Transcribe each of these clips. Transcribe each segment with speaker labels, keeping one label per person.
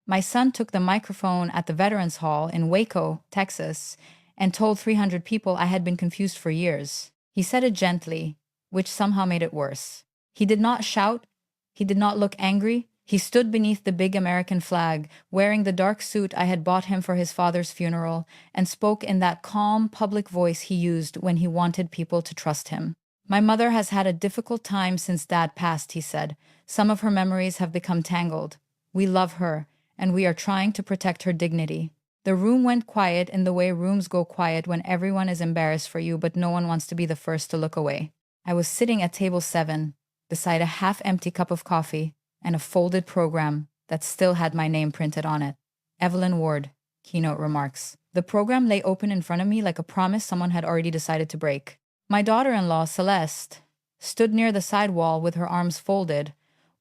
Speaker 1: My son took the microphone at the Veterans Hall in Waco, Texas, and told 300 people I had been confused for years. He said it gently, which somehow made it worse. He did not shout. He did not look angry. He stood beneath the big American flag, wearing the dark suit I had bought him for his father's funeral, and spoke in that calm, public voice he used when he wanted people to trust him. My mother has had a difficult time since Dad passed, he said. Some of her memories have become tangled. We love her, and we are trying to protect her dignity. The room went quiet in the way rooms go quiet when everyone is embarrassed for you, but no one wants to be the first to look away. I was sitting at table 7, beside a half-empty cup of coffee and a folded program that still had my name printed on it. Evelyn Ward, keynote remarks. The program lay open in front of me like a promise someone had already decided to break. My daughter-in-law, Celeste, stood near the side wall with her arms folded,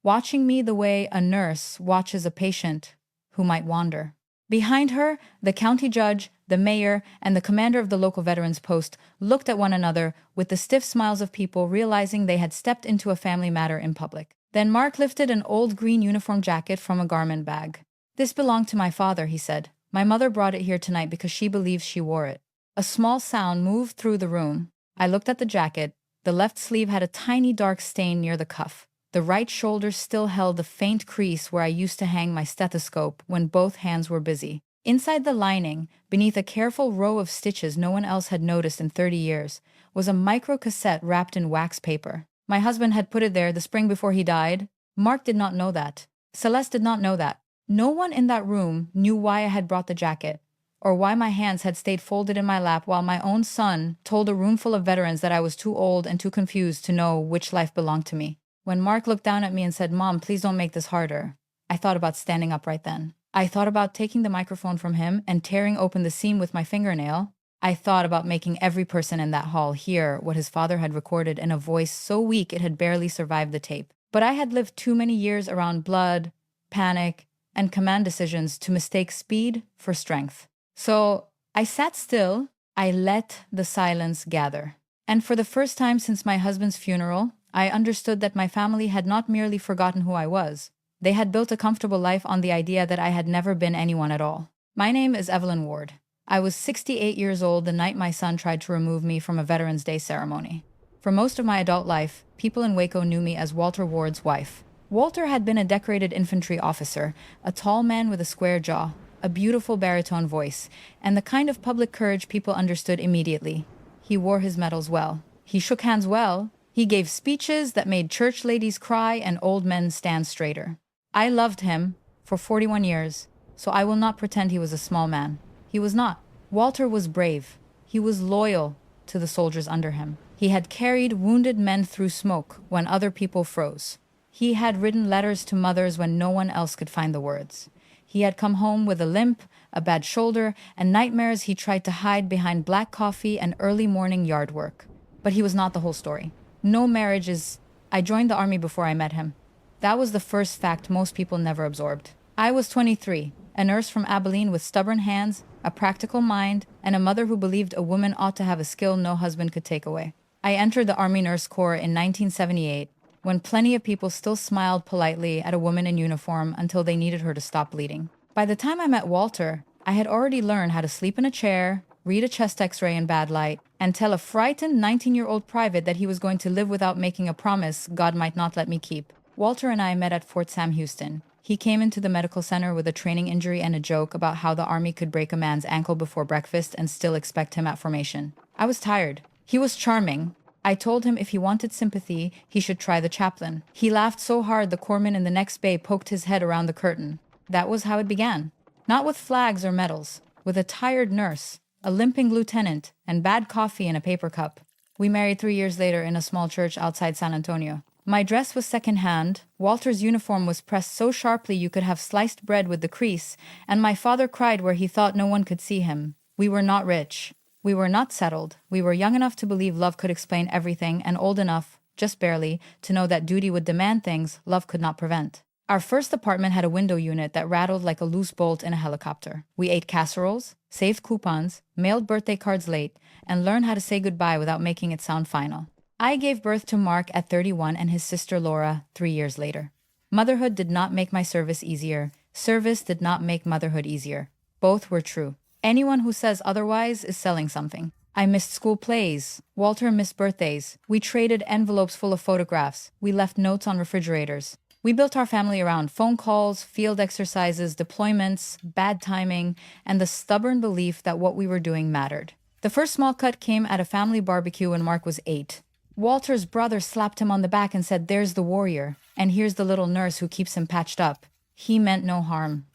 Speaker 1: watching me the way a nurse watches a patient who might wander. Behind her, the county judge, the mayor, and the commander of the local veterans post looked at one another with the stiff smiles of people realizing they had stepped into a family matter in public. Then Mark lifted an old green uniform jacket from a garment bag. "This belonged to my father," he said. "My mother brought it here tonight because she believes she wore it." A small sound moved through the room. I looked at the jacket. The left sleeve had a tiny dark stain near the cuff. The right shoulder still held the faint crease where I used to hang my stethoscope when both hands were busy. Inside the lining, beneath a careful row of stitches no one else had noticed in 30 years, was a micro-cassette wrapped in wax paper. My husband had put it there the spring before he died. Mark did not know that. Celeste did not know that. No one in that room knew why I had brought the jacket, or why my hands had stayed folded in my lap while my own son told a room full of veterans that I was too old and too confused to know which life belonged to me. When Mark looked down at me and said, "Mom, please don't make this harder," I thought about standing up right then. I thought about taking the microphone from him and tearing open the seam with my fingernail. I thought about making every person in that hall hear what his father had recorded in a voice so weak it had barely survived the tape. But I had lived too many years around blood, panic, and command decisions to mistake speed for strength. So I sat still. I let the silence gather. And for the first time since my husband's funeral, I understood that my family had not merely forgotten who I was. They had built a comfortable life on the idea that I had never been anyone at all. My name is Evelyn Ward. I was 68 years old the night my son tried to remove me from a Veterans Day ceremony. For most of my adult life, people in Waco knew me as Walter Ward's wife. Walter had been a decorated infantry officer, a tall man with a square jaw, a beautiful baritone voice, and the kind of public courage people understood immediately. He wore his medals well. He shook hands well. He gave speeches that made church ladies cry and old men stand straighter. I loved him for 41 years, so I will not pretend he was a small man. He was not. Walter was brave. He was loyal to the soldiers under him. He had carried wounded men through smoke when other people froze. He had written letters to mothers when no one else could find the words. He had come home with a limp, a bad shoulder, and nightmares he tried to hide behind black coffee and early morning yard work. But he was not the whole story. No marriages. I joined the army before I met him. That was the first fact most people never absorbed. I was 23, a nurse from Abilene with stubborn hands, a practical mind, and a mother who believed a woman ought to have a skill no husband could take away. I entered the Army Nurse Corps in 1978, when plenty of people still smiled politely at a woman in uniform until they needed her to stop bleeding. By the time I met Walter, I had already learned how to sleep in a chair, read a chest x-ray in bad light, and tell a frightened 19-year-old private that he was going to live without making a promise God might not let me keep. Walter and I met at Fort Sam Houston. He came into the medical center with a training injury and a joke about how the Army could break a man's ankle before breakfast and still expect him at formation. I was tired. He was charming. I told him if he wanted sympathy, he should try the chaplain. He laughed so hard the corpsman in the next bay poked his head around the curtain. That was how it began. Not with flags or medals, with a tired nurse, a limping lieutenant, and bad coffee in a paper cup. We married 3 years later in a small church outside San Antonio. My dress was secondhand, Walter's uniform was pressed so sharply you could have sliced bread with the crease, and my father cried where he thought no one could see him. We were not rich. We were not settled. We were young enough to believe love could explain everything, and old enough, just barely, to know that duty would demand things love could not prevent. Our first apartment had a window unit that rattled like a loose bolt in a helicopter. We ate casseroles, saved coupons, mailed birthday cards late, and learned how to say goodbye without making it sound final. I gave birth to Mark at 31 and his sister Laura 3 years later. Motherhood did not make my service easier, Service did not make motherhood easier. Both were true. Anyone who says otherwise is selling something. I missed school plays. Walter missed birthdays. We traded envelopes full of photographs. We left notes on refrigerators. We built our family around phone calls, field exercises, deployments, bad timing, and the stubborn belief that what we were doing mattered. The first small cut came at a family barbecue when Mark was 8. Walter's brother slapped him on the back and said, "There's the warrior, and here's the little nurse who keeps him patched up." He meant no harm.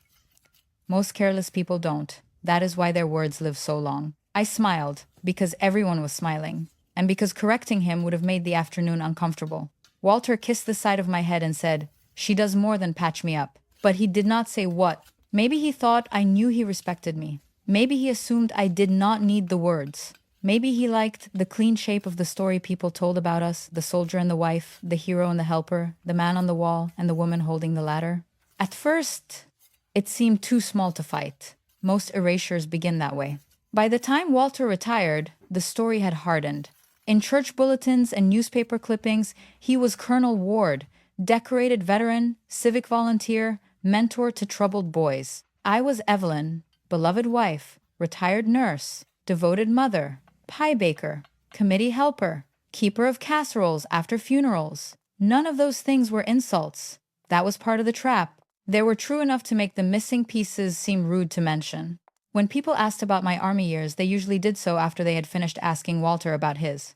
Speaker 1: Most careless people don't. That is why their words live so long. I smiled, because everyone was smiling, and because correcting him would have made the afternoon uncomfortable. Walter kissed the side of my head and said, "She does more than patch me up." But he did not say what. Maybe he thought I knew he respected me. Maybe he assumed I did not need the words. Maybe he liked the clean shape of the story people told about us, the soldier and the wife, the hero and the helper, the man on the wall and the woman holding the ladder. At first, it seemed too small to fight. Most erasures begin that way. By the time Walter retired, the story had hardened. In church bulletins and newspaper clippings, he was Colonel Ward, decorated veteran, civic volunteer, mentor to troubled boys. I was Evelyn, beloved wife, retired nurse, devoted mother, pie baker, committee helper, keeper of casseroles after funerals. None of those things were insults. That was part of the trap. They were true enough to make the missing pieces seem rude to mention. When people asked about my army years, they usually did so after they had finished asking Walter about his.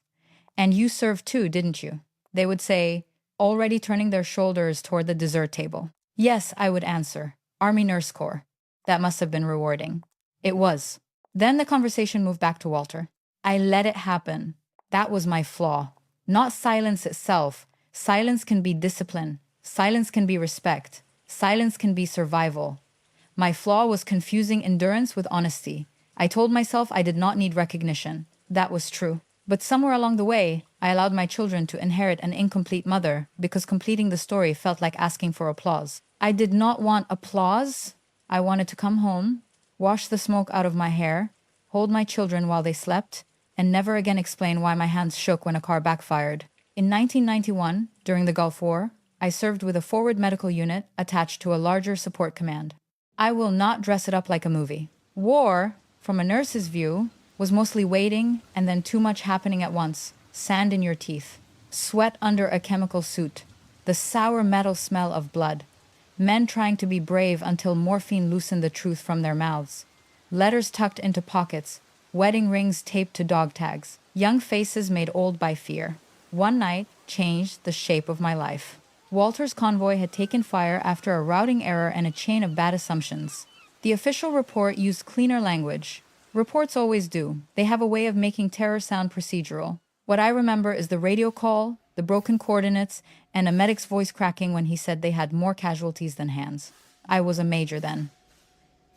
Speaker 1: "And you served too, didn't you?" They would say, already turning their shoulders toward the dessert table. "Yes," I would answer. "Army Nurse Corps." That must have been rewarding. It was. Then the conversation moved back to Walter. I let it happen. That was my flaw. Not silence itself. Silence can be discipline. Silence can be respect. Silence can be survival. My flaw was confusing endurance with honesty. I told myself I did not need recognition. That was true. But somewhere along the way, I allowed my children to inherit an incomplete mother because completing the story felt like asking for applause. I did not want applause. I wanted to come home, wash the smoke out of my hair, hold my children while they slept, and never again explain why my hands shook when a car backfired. In 1991, during the Gulf War, I served with a forward medical unit attached to a larger support command. I will not dress it up like a movie. War, from a nurse's view, was mostly waiting and then too much happening at once. Sand in your teeth, sweat under a chemical suit, the sour metal smell of blood, men trying to be brave until morphine loosened the truth from their mouths, letters tucked into pockets, wedding rings taped to dog tags, young faces made old by fear. One night changed the shape of my life. Walter's convoy had taken fire after a routing error and a chain of bad assumptions. The official report used cleaner language. Reports always do. They have a way of making terror sound procedural. What I remember is the radio call, the broken coordinates, and a medic's voice cracking when he said they had more casualties than hands. I was a major then.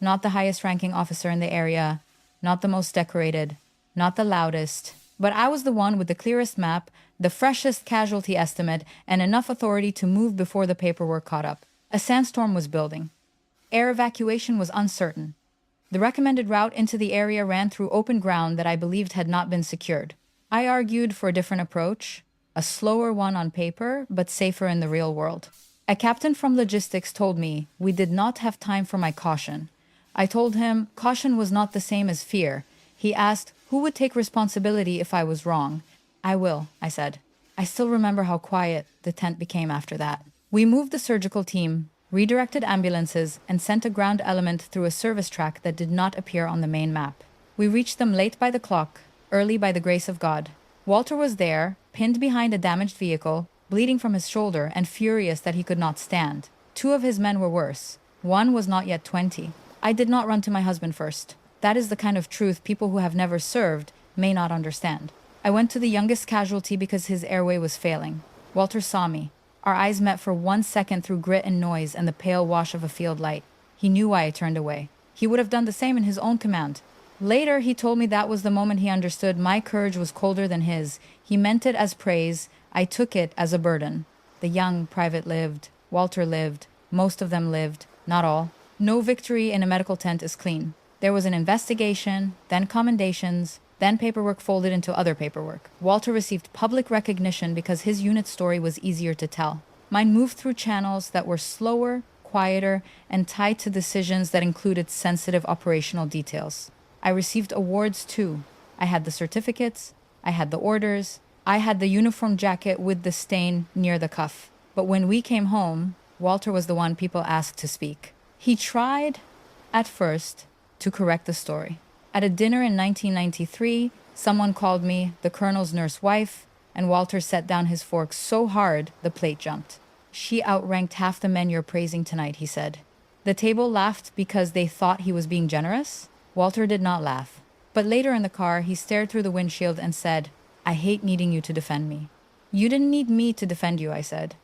Speaker 1: Not the highest-ranking officer in the area, not the most decorated, not the loudest, but I was the one with the clearest map, the freshest casualty estimate, and enough authority to move before the paperwork caught up. A sandstorm was building. Air evacuation was uncertain. The recommended route into the area ran through open ground that I believed had not been secured. I argued for a different approach, a slower one on paper, but safer in the real world. A captain from logistics told me we did not have time for my caution. I told him caution was not the same as fear. He asked who would take responsibility if I was wrong. "I will," I said. I still remember how quiet the tent became after that. We moved the surgical team, redirected ambulances, and sent a ground element through a service track that did not appear on the main map. We reached them late by the clock, early by the grace of God. Walter was there, pinned behind a damaged vehicle, bleeding from his shoulder and furious that he could not stand. 2 of his men were worse. 1 was not yet 20. I did not run to my husband first. That is the kind of truth people who have never served may not understand. I went to the youngest casualty because his airway was failing. Walter saw me. Our eyes met for 1 second through grit and noise and the pale wash of a field light. He knew why I turned away. He would have done the same in his own command. Later, he told me that was the moment he understood my courage was colder than his. He meant it as praise. I took it as a burden. The young private lived. Walter lived. Most of them lived. Not all. No victory in a medical tent is clean. There was an investigation, then commendations, then paperwork folded into other paperwork. Walter received public recognition because his unit story was easier to tell. Mine moved through channels that were slower, quieter, and tied to decisions that included sensitive operational details. I received awards too. I had the certificates, I had the orders, I had the uniform jacket with the stain near the cuff. But when we came home, Walter was the one people asked to speak. He tried, at first, to correct the story. At a dinner in 1993, someone called me the colonel's nurse wife, and Walter set down his fork so hard the plate jumped. She outranked half the men you're praising tonight, he said. The table laughed because they thought he was being generous. Walter did not laugh. But later in the car, he stared through the windshield and said, I hate needing you to defend me. You didn't need me to defend you, I said.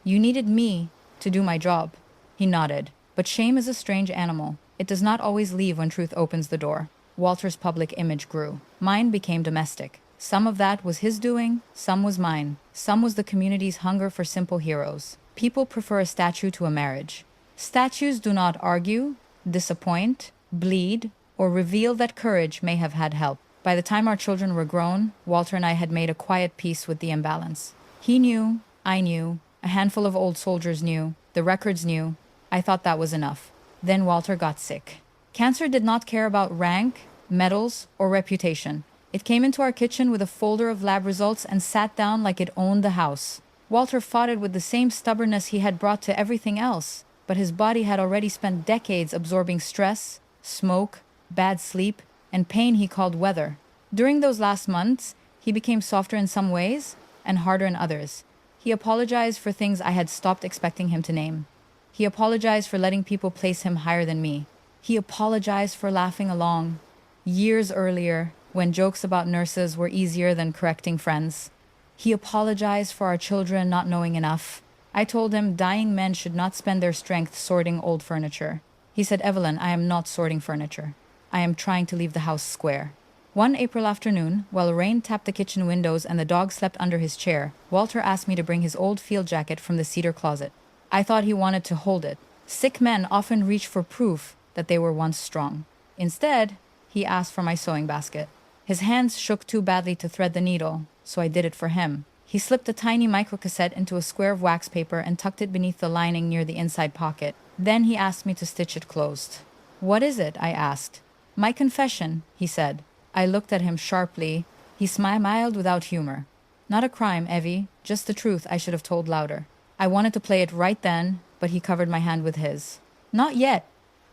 Speaker 1: You needed me to do my job. He nodded. But shame is a strange animal. It does not always leave when truth opens the door. Walter's public image grew. Mine became domestic. Some of that was his doing, some was mine. Some was the community's hunger for simple heroes. People prefer a statue to a marriage. Statues do not argue, disappoint, bleed, or reveal that courage may have had help. By the time our children were grown, Walter and I had made a quiet peace with the imbalance. He knew, I knew, a handful of old soldiers knew, the records knew. I thought that was enough. Then Walter got sick. Cancer did not care about rank, medals, or reputation. It came into our kitchen with a folder of lab results and sat down like it owned the house. Walter fought it with the same stubbornness he had brought to everything else, but his body had already spent decades absorbing stress, smoke, bad sleep, and pain he called weather. During those last months, he became softer in some ways and harder in others. He apologized for things I had stopped expecting him to name. He apologized for letting people place him higher than me. He apologized for laughing along. Years earlier, when jokes about nurses were easier than correcting friends. He apologized for our children not knowing enough. I told him dying men should not spend their strength sorting old furniture. He said, Evelyn, I am not sorting furniture. I am trying to leave the house square. One April afternoon, while rain tapped the kitchen windows and the dog slept under his chair, Walter asked me to bring his old field jacket from the cedar closet. I thought he wanted to hold it. Sick men often reach for proof that they were once strong. Instead, he asked for my sewing basket. His hands shook too badly to thread the needle, so I did it for him. He slipped a tiny microcassette into a square of wax paper and tucked it beneath the lining near the inside pocket. Then he asked me to stitch it closed. What is it? I asked. My confession, he said. I looked at him sharply. He smiled without humor. Not a crime, Evie, just the truth I should have told louder. I wanted to play it right then, but he covered my hand with his. Not yet.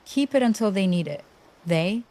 Speaker 1: Keep it until they need it. They?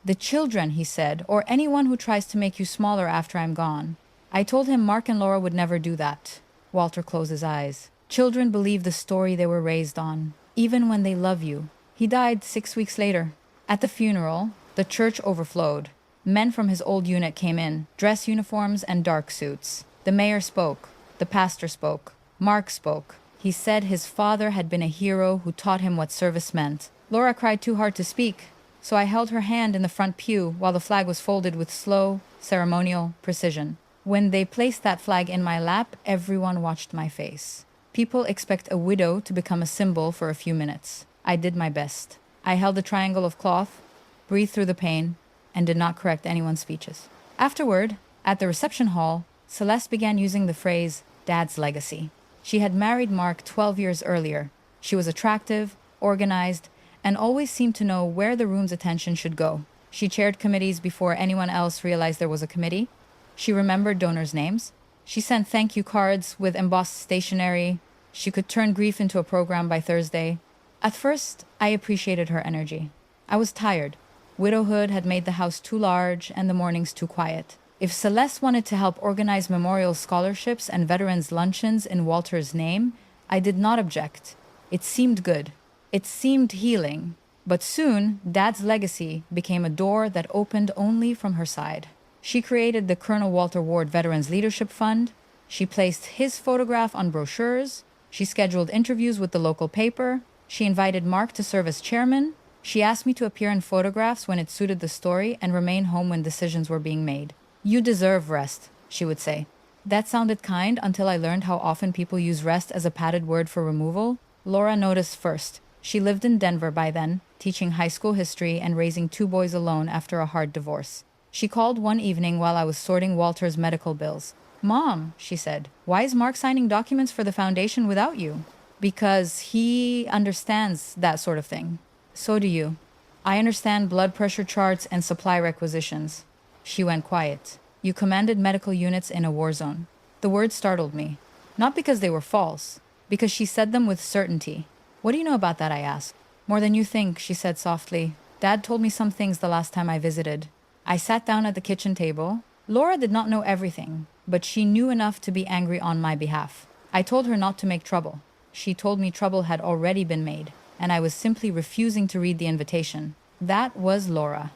Speaker 1: The children, he said, or anyone who tries to make you smaller after I'm gone. I told him Mark and Laura would never do that. Walter closed his eyes. Children believe the story they were raised on, even when they love you. He died 6 weeks later. At the funeral, the church overflowed. Men from his old unit came in, dress uniforms and dark suits. The mayor spoke. The pastor spoke. Mark spoke. He said his father had been a hero who taught him what service meant. Laura cried too hard to speak, so I held her hand in the front pew while the flag was folded with slow, ceremonial precision. When they placed that flag in my lap, everyone watched my face. People expect a widow to become a symbol for a few minutes. I did my best. I held a triangle of cloth, breathed through the pain, and did not correct anyone's speeches. Afterward, at the reception hall, Celeste began using the phrase, Dad's legacy. She had married Mark 12 years earlier. She was attractive, organized, and always seemed to know where the room's attention should go. She chaired committees before anyone else realized there was a committee. She remembered donors' names. She sent thank you cards with embossed stationery. She could turn grief into a program by Thursday. At first, I appreciated her energy. I was tired. Widowhood had made the house too large and the mornings too quiet. If Celeste wanted to help organize memorial scholarships and veterans' luncheons in Walter's name, I did not object. It seemed good. It seemed healing. But soon, Dad's legacy became a door that opened only from her side. She created the Colonel Walter Ward Veterans Leadership Fund. She placed his photograph on brochures. She scheduled interviews with the local paper. She invited Mark to serve as chairman. She asked me to appear in photographs when it suited the story and remain home when decisions were being made. You deserve rest, she would say. That sounded kind until I learned how often people use rest as a padded word for removal. Laura noticed first. She lived in Denver by then, teaching high school history and raising 2 boys alone after a hard divorce. She called one evening while I was sorting Walter's medical bills. Mom, she said, why is Mark signing documents for the foundation without you? because he understands that sort of thing. So do you. I understand blood pressure charts and supply requisitions. She went quiet. You commanded medical units in a war zone. The words startled me. Not because they were false, because she said them with certainty. What do you know about that? I asked. More than you think, she said softly. Dad told me some things the last time I visited. I sat down at the kitchen table. Laura did not know everything, but she knew enough to be angry on my behalf. I told her not to make trouble. She told me trouble had already been made, and I was simply refusing to read the invitation. That was Laura.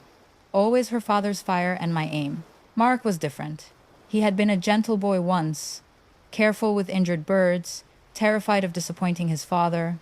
Speaker 1: Always her father's fire and my aim. Mark was different. He had been a gentle boy once, careful with injured birds, terrified of disappointing his father.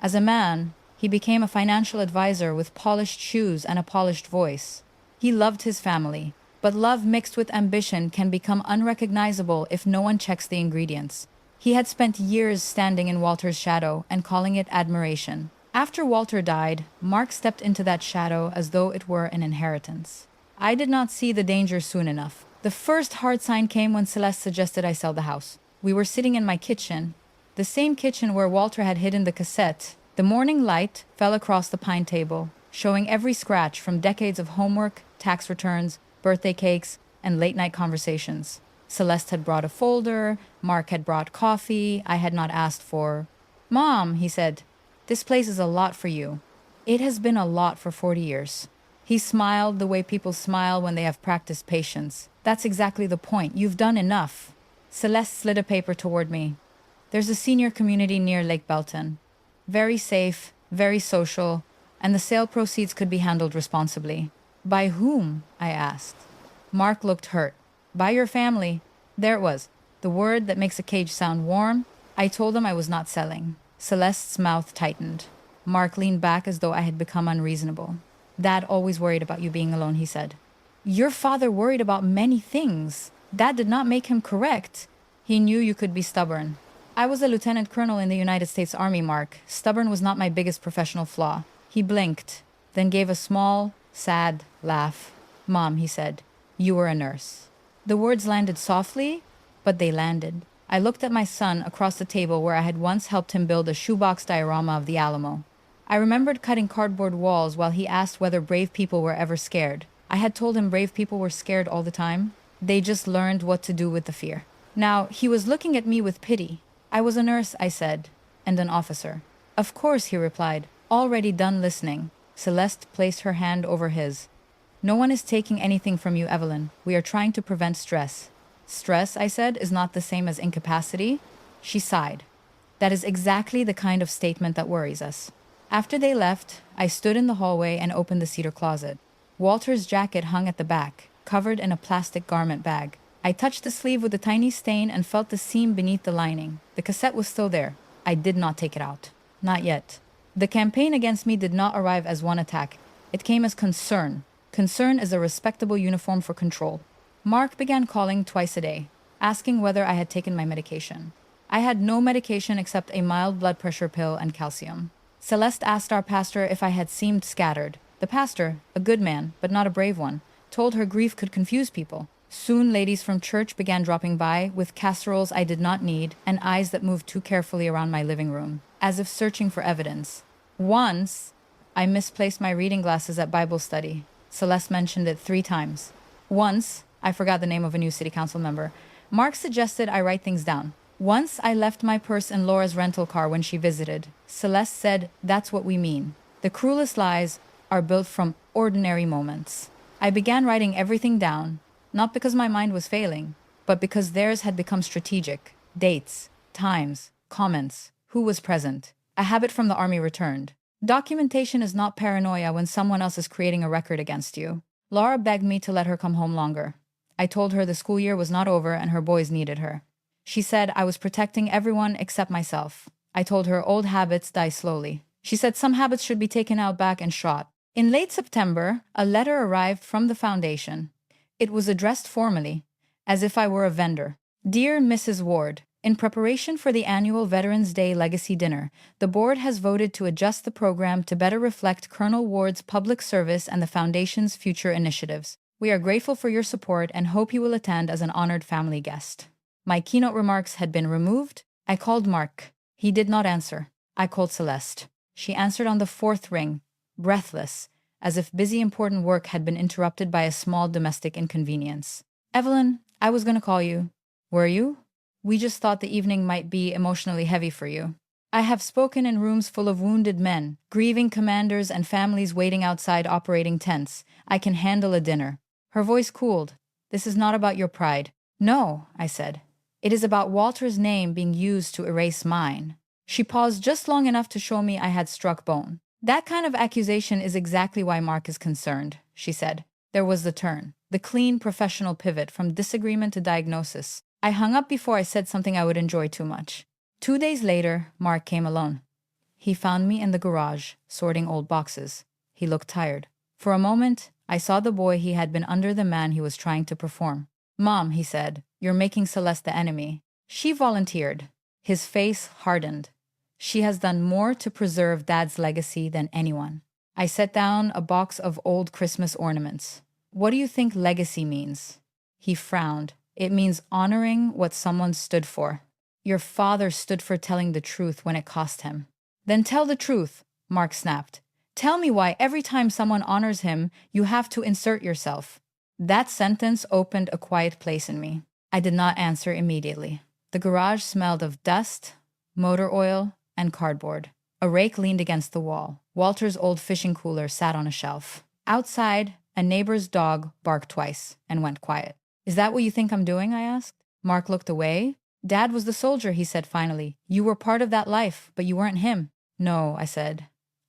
Speaker 1: As a man, he became a financial advisor with polished shoes and a polished voice. He loved his family, but love mixed with ambition can become unrecognizable if no one checks the ingredients. He had spent years standing in Walter's shadow and calling it admiration. After Walter died, Mark stepped into that shadow as though it were an inheritance. I did not see the danger soon enough. The first hard sign came when Celeste suggested I sell the house. We were sitting in my kitchen, the same kitchen where Walter had hidden the cassette. The morning light fell across the pine table, showing every scratch from decades of homework, tax returns, birthday cakes, and late-night conversations. Celeste had brought a folder, Mark had brought coffee I had not asked for. "Mom," he said, "this place is a lot for you." It has been a lot for 40 years. He smiled the way people smile when they have practiced patience. "That's exactly the point. You've done enough." Celeste slid a paper toward me. "There's a senior community near Lake Belton. Very safe, very social, and the sale proceeds could be handled responsibly." "By whom?" I asked. Mark looked hurt. "By your family." There it was, the word that makes a cage sound warm. I told him I was not selling. Celeste's mouth tightened. Mark leaned back as though I had become unreasonable. "Dad always worried about you being alone," he said. "Your father worried about many things. That did not make him correct." "He knew you could be stubborn." "I was a lieutenant colonel in the United States Army, Mark. Stubborn was not my biggest professional flaw." He blinked, then gave a small, sad laugh. "Mom," he said, "you were a nurse." The words landed softly, but they landed. I looked at my son across the table where I had once helped him build a shoebox diorama of the Alamo. I remembered cutting cardboard walls while he asked whether brave people were ever scared. I had told him brave people were scared all the time. They just learned what to do with the fear. Now, he was looking at me with pity. "I was a nurse," I said, "and an officer." "Of course," he replied, already done listening. Celeste placed her hand over his. "No one is taking anything from you, Evelyn. We are trying to prevent stress." "Stress," I said, "is not the same as incapacity." She sighed. "That is exactly the kind of statement that worries us." After they left, I stood in the hallway and opened the cedar closet. Walter's jacket hung at the back, covered in a plastic garment bag. I touched the sleeve with a tiny stain and felt the seam beneath the lining. The cassette was still there. I did not take it out. Not yet. The campaign against me did not arrive as one attack. It came as concern. Concern is a respectable uniform for control. Mark began calling twice a day, asking whether I had taken my medication. I had no medication except a mild blood pressure pill and calcium. Celeste asked our pastor if I had seemed scattered. The pastor, a good man, but not a brave one, told her grief could confuse people. Soon ladies from church began dropping by with casseroles I did not need and eyes that moved too carefully around my living room, as if searching for evidence. Once, I misplaced my reading glasses at Bible study. Celeste mentioned it 3 times. Once, I forgot the name of a new city council member. Mark suggested I write things down. Once I left my purse in Laura's rental car when she visited. Celeste said, "That's what we mean. The cruelest lies are built from ordinary moments." I began writing everything down, not because my mind was failing, but because theirs had become strategic. Dates, times, comments, who was present. A habit from the army returned. Documentation is not paranoia when someone else is creating a record against you. Laura begged me to let her come home longer. I told her the school year was not over and her boys needed her. She said I was protecting everyone except myself. I told her old habits die slowly. She said some habits should be taken out back and shot. In late September, a letter arrived from the foundation. It was addressed formally, as if I were a vendor. "Dear Mrs. Ward, in preparation for the annual Veterans Day Legacy Dinner, the board has voted to adjust the program to better reflect Colonel Ward's public service and the Foundation's future initiatives. We are grateful for your support and hope you will attend as an honored family guest." My keynote remarks had been removed. I called Mark. He did not answer. I called Celeste. She answered on the fourth ring, breathless, as if busy important work had been interrupted by a small domestic inconvenience. Evelyn, I was gonna call you. Were you? We just thought the evening might be emotionally heavy for you. I have spoken in rooms full of wounded men, grieving commanders, and families waiting outside operating tents. I can handle a dinner. Her voice cooled. This is not about your pride. No, I said. It is about Walter's name being used to erase mine. She paused just long enough to show me I had struck bone. That kind of accusation is exactly why Mark is concerned, she said. There was the turn, the clean professional pivot from disagreement to diagnosis. I hung up before I said something I would enjoy too much. 2 days later, Mark came alone. He found me in the garage, sorting old boxes. He looked tired. For a moment, I saw the boy he had been under the man he was trying to perform. Mom, he said, you're making Celeste the enemy. She volunteered. His face hardened. She has done more to preserve Dad's legacy than anyone. I set down a box of old Christmas ornaments. What do you think legacy means? He frowned. It means honoring what someone stood for. Your father stood for telling the truth when it cost him. Then tell the truth, Mark snapped. Tell me why every time someone honors him, you have to insert yourself. That sentence opened a quiet place in me. I did not answer immediately. The garage smelled of dust, motor oil, and cardboard. A rake leaned against the wall. Walter's old fishing cooler sat on a shelf. Outside, a neighbor's dog barked twice and went quiet. Is that what you think I'm doing? I asked. Mark looked away. Dad was the soldier, he said finally. You were part of that life, but you weren't him. No, I said.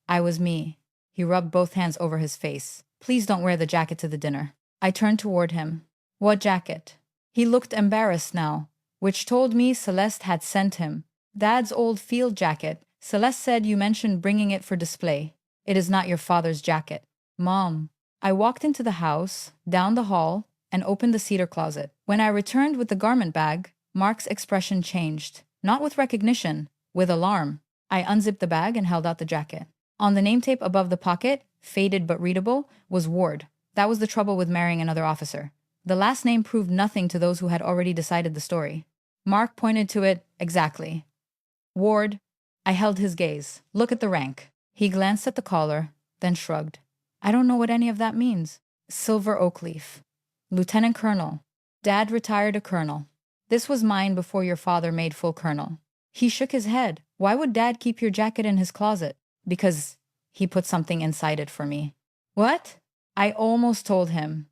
Speaker 1: I was me. He rubbed both hands over his face. Please don't wear the jacket to the dinner. I turned toward him. What jacket? He looked embarrassed now, which told me Celeste had sent him. Dad's old field jacket. Celeste said you mentioned bringing it for display. It is not your father's jacket. Mom. I walked into the house, down the hall, and opened the cedar closet. When I returned with the garment bag, Mark's expression changed. Not with recognition, with alarm. I unzipped the bag and held out the jacket. On the name tape above the pocket, faded but readable, was Ward. That was the trouble with marrying another officer. The last name proved nothing to those who had already decided the story. Mark pointed to it exactly. Ward. I held his gaze. Look at the rank. He glanced at the collar, then shrugged. I don't know what any of that means. Silver oak leaf. Lieutenant Colonel. Dad retired a colonel. This was mine before your father made full colonel. He shook his head. Why would Dad keep your jacket in his closet? Because he put something inside it for me. What? I almost told him.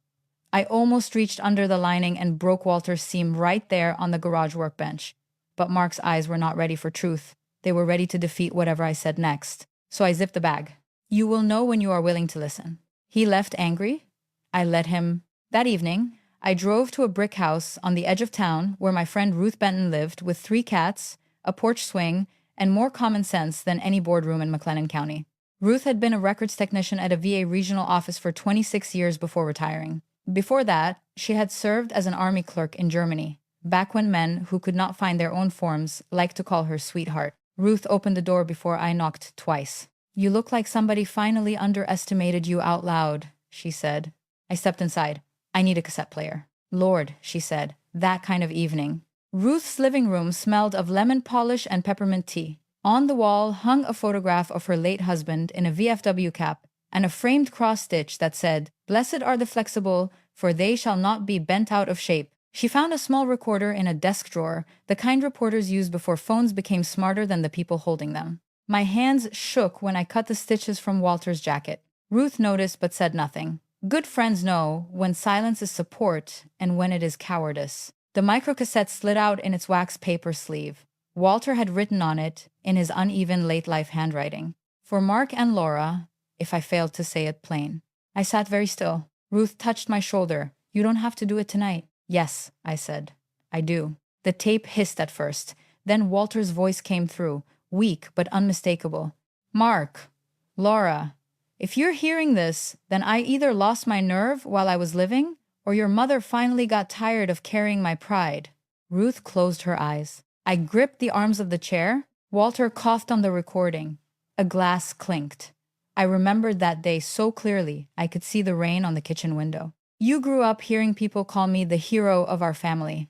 Speaker 1: I almost reached under the lining and broke Walter's seam right there on the garage workbench. But Mark's eyes were not ready for truth. They were ready to defeat whatever I said next. So I zipped the bag. You will know when you are willing to listen. He left angry. I let him. That evening, I drove to a brick house on the edge of town where my friend Ruth Benton lived with 3 cats, a porch swing, and more common sense than any boardroom in McLennan County. Ruth had been a records technician at a VA regional office for 26 years before retiring. Before that, she had served as an army clerk in Germany, back when men who could not find their own forms liked to call her sweetheart. Ruth opened the door before I knocked twice. You look like somebody finally underestimated you out loud, she said. I stepped inside. I need a cassette player. Lord, she said, that kind of evening. Ruth's living room smelled of lemon polish and peppermint tea. On the wall hung a photograph of her late husband in a VFW cap and a framed cross-stitch that said, Blessed are the flexible, for they shall not be bent out of shape. She found a small recorder in a desk drawer, the kind reporters used before phones became smarter than the people holding them. My hands shook when I cut the stitches from Walter's jacket. Ruth noticed but said nothing. Good friends know when silence is support and when it is cowardice. The microcassette slid out in its wax paper sleeve. Walter had written on it, in his uneven late-life handwriting, For Mark and Laura, if I failed to say it plain. I sat very still. Ruth touched my shoulder. You don't have to do it tonight. Yes, I said. I do. The tape hissed at first. Then Walter's voice came through, weak but unmistakable. Mark, Laura, if you're hearing this, then I either lost my nerve while I was living, or your mother finally got tired of carrying my pride. Ruth closed her eyes. I gripped the arms of the chair. Walter coughed on the recording. A glass clinked. I remembered that day so clearly I could see the rain on the kitchen window. You grew up hearing people call me the hero of our family.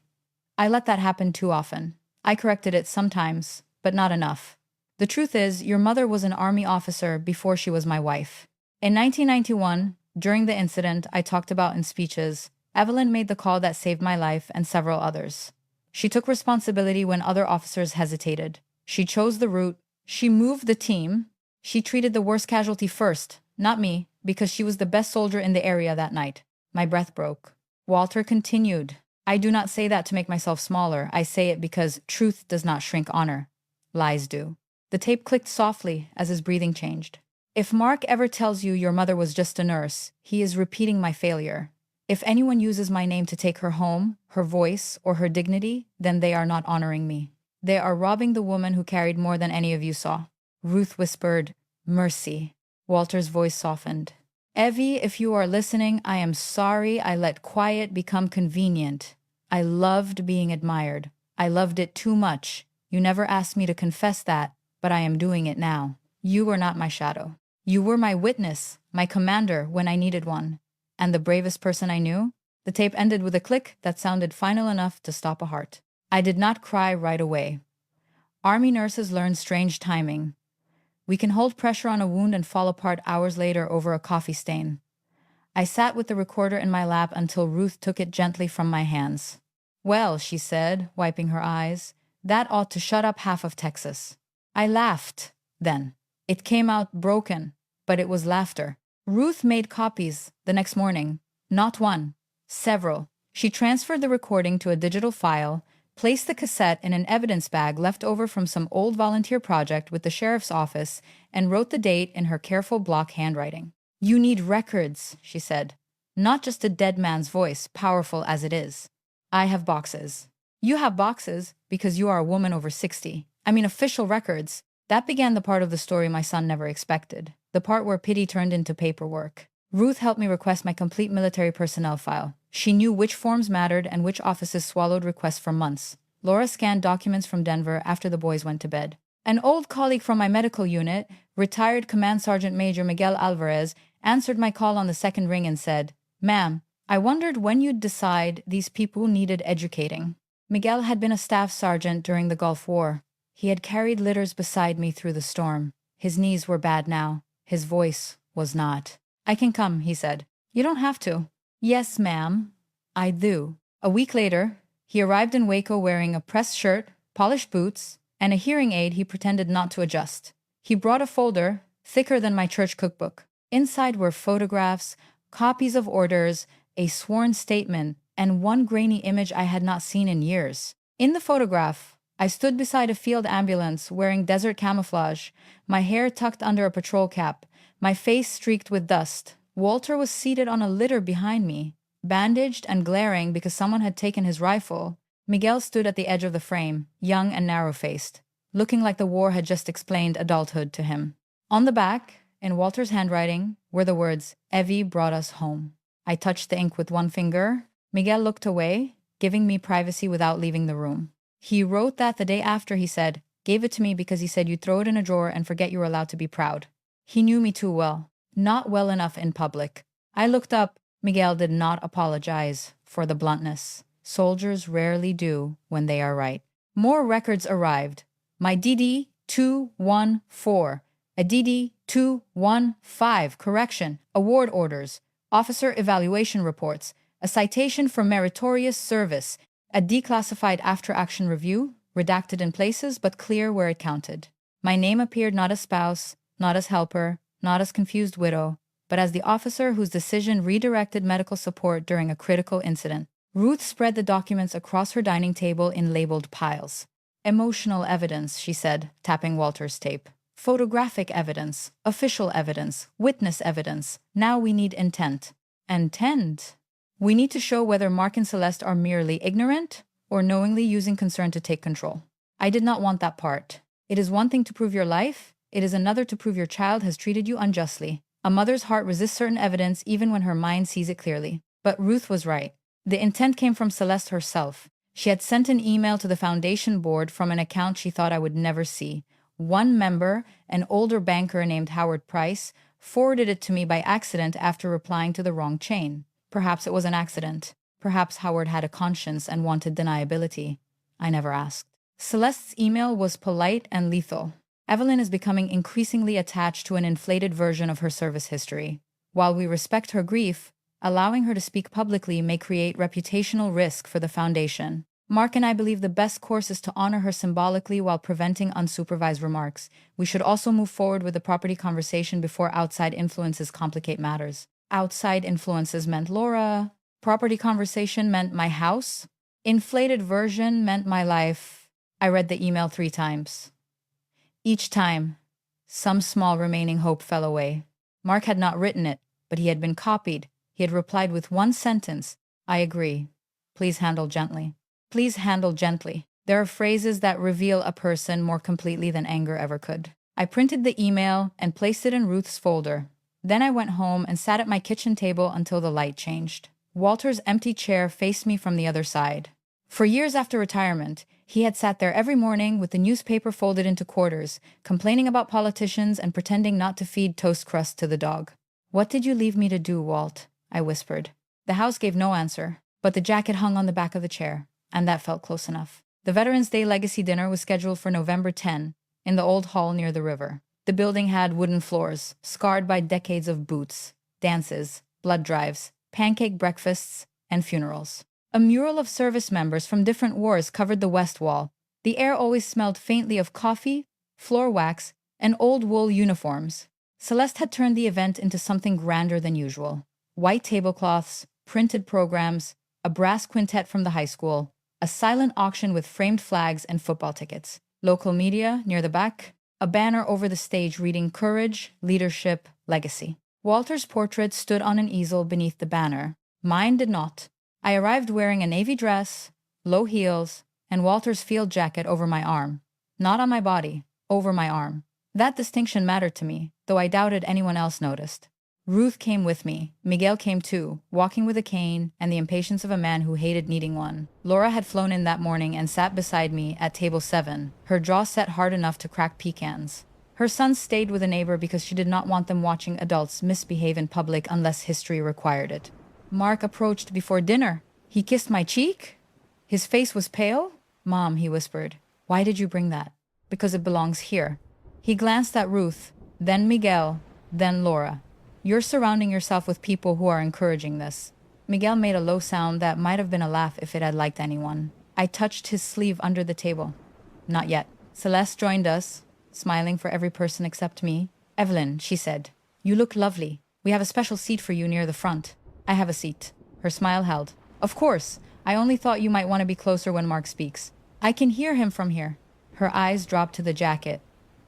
Speaker 1: I let that happen too often. I corrected it sometimes, but not enough. The truth is, your mother was an army officer before she was my wife. In 1991, during the incident I talked about in speeches, Evelyn made the call that saved my life and several others. She took responsibility when other officers hesitated. She chose the route. She moved the team. She treated the worst casualty first, not me, because she was the best soldier in the area that night. My breath broke. Walter continued. I do not say that to make myself smaller. I say it because truth does not shrink honor. Lies do. The tape clicked softly as his breathing changed. If Mark ever tells you your mother was just a nurse, he is repeating my failure. If anyone uses my name to take her home, her voice, or her dignity, then they are not honoring me. They are robbing the woman who carried more than any of you saw. Ruth whispered, "Mercy." Walter's voice softened. Evie, if you are listening, I am sorry I let quiet become convenient. I loved being admired. I loved it too much. You never asked me to confess that, but I am doing it now. You were not my shadow. You were my witness, my commander when I needed one. And the bravest person I knew? The tape ended with a click that sounded final enough to stop a heart. I did not cry right away. Army nurses learn strange timing. We can hold pressure on a wound and fall apart hours later over a coffee stain. I sat with the recorder in my lap until Ruth took it gently from my hands. Well, she said, wiping her eyes, that ought to shut up half of Texas. I laughed, then. It came out broken, but it was laughter. Ruth made copies the next morning. Not one, several. She transferred the recording to a digital file, placed the cassette in an evidence bag left over from some old volunteer project with the sheriff's office, and wrote the date in her careful block handwriting. You need records, she said. Not just a dead man's voice, powerful as it is. I have boxes. You have boxes because you are a woman over 60. I mean official records. That began the part of the story my son never expected. The part where pity turned into paperwork. Ruth helped me request my complete military personnel file. She knew which forms mattered and which offices swallowed requests for months. Laura scanned documents from Denver after the boys went to bed. An old colleague from my medical unit, retired Command Sergeant Major Miguel Alvarez, answered my call on the second ring and said, "Ma'am, I wondered when you'd decide these people needed educating." Miguel had been a staff sergeant during the Gulf War. He had carried litters beside me through the storm. His knees were bad now. His voice was not. "I can come," he said. "You don't have to." "Yes, ma'am. I do." A week later, he arrived in Waco wearing a pressed shirt, polished boots, and a hearing aid he pretended not to adjust. He brought a folder, thicker than my church cookbook. Inside were photographs, copies of orders, a sworn statement, and one grainy image I had not seen in years. In the photograph, I stood beside a field ambulance wearing desert camouflage, my hair tucked under a patrol cap, my face streaked with dust. Walter was seated on a litter behind me, bandaged and glaring because someone had taken his rifle. Miguel stood at the edge of the frame, young and narrow-faced, looking like the war had just explained adulthood to him. On the back, in Walter's handwriting, were the words, "Evie brought us home." I touched the ink with one finger. Miguel looked away, giving me privacy without leaving the room. He wrote that the day after he said, "Gave it to me because he said you'd throw it in a drawer and forget you were allowed to be proud." He knew me too well. Not well enough in public. I looked up. Miguel did not apologize for the bluntness. Soldiers rarely do when they are right. More records arrived. My DD 214. A DD 215. Correction. Award orders. Officer evaluation reports. A citation for meritorious service. A declassified after-action review, redacted in places but clear where it counted. My name appeared not as spouse, not as helper, not as confused widow, but as the officer whose decision redirected medical support during a critical incident. Ruth spread the documents across her dining table in labeled piles. Emotional evidence, she said, tapping Walter's tape. Photographic evidence, official evidence, witness evidence. Now we need intent. Intent? We need to show whether Mark and Celeste are merely ignorant or knowingly using concern to take control. I did not want that part. It is one thing to prove your life. It is another to prove your child has treated you unjustly. A mother's heart resists certain evidence even when her mind sees it clearly. But Ruth was right. The intent came from Celeste herself. She had sent an email to the foundation board from an account she thought I would never see. One member, an older banker named Howard Price, forwarded it to me by accident after replying to the wrong chain. Perhaps it was an accident. Perhaps Howard had a conscience and wanted deniability. I never asked. Celeste's email was polite and lethal. Evelyn is becoming increasingly attached to an inflated version of her service history. While we respect her grief, allowing her to speak publicly may create reputational risk for the Foundation. Mark and I believe the best course is to honor her symbolically while preventing unsupervised remarks. We should also move forward with the property conversation before outside influences complicate matters. Outside influences meant Laura. Property conversation meant my house. Inflated version meant my life. I read the email 3 times. Each time, some small remaining hope fell away. Mark had not written it, but he had been copied. He had replied with one sentence, "I agree. Please handle gently." Please handle gently. There are phrases that reveal a person more completely than anger ever could. I printed the email and placed it in Ruth's folder. Then I went home and sat at my kitchen table until the light changed. Walter's empty chair faced me from the other side. For years after retirement, he had sat there every morning with the newspaper folded into quarters, complaining about politicians and pretending not to feed toast crust to the dog. "What did you leave me to do, Walt?" I whispered. The house gave no answer, but the jacket hung on the back of the chair, and that felt close enough. The Veterans Day Legacy Dinner was scheduled for November 10 in the old hall near the river. The building had wooden floors, scarred by decades of boots, dances, blood drives, pancake breakfasts, and funerals. A mural of service members from different wars covered the west wall. The air always smelled faintly of coffee, floor wax, and old wool uniforms. Celeste had turned the event into something grander than usual. White tablecloths, printed programs, a brass quintet from the high school, a silent auction with framed flags and football tickets. Local media near the back, a banner over the stage reading "Courage, Leadership, Legacy." Walter's portrait stood on an easel beneath the banner. Mine did not. I arrived wearing a navy dress, low heels, and Walter's field jacket over my arm. Not on my body, over my arm. That distinction mattered to me, though I doubted anyone else noticed. Ruth came with me. Miguel came too, walking with a cane and the impatience of a man who hated needing one. Laura had flown in that morning and sat beside me at table 7, her jaw set hard enough to crack pecans. Her sons stayed with a neighbor because she did not want them watching adults misbehave in public unless history required it. Mark approached before dinner. He kissed my cheek. His face was pale. "Mom," he whispered, "why did you bring that?" "Because it belongs here." He glanced at Ruth, then Miguel, then Laura. "You're surrounding yourself with people who are encouraging this." Miguel made a low sound that might have been a laugh if it had liked anyone. I touched his sleeve under the table. "Not yet." Celeste joined us, smiling for every person except me. "Evelyn," she said, "you look lovely. We have a special seat for you near the front." "I have a seat." Her smile held. "Of course. I only thought you might want to be closer when Mark speaks. I can hear him from here." Her eyes dropped to the jacket.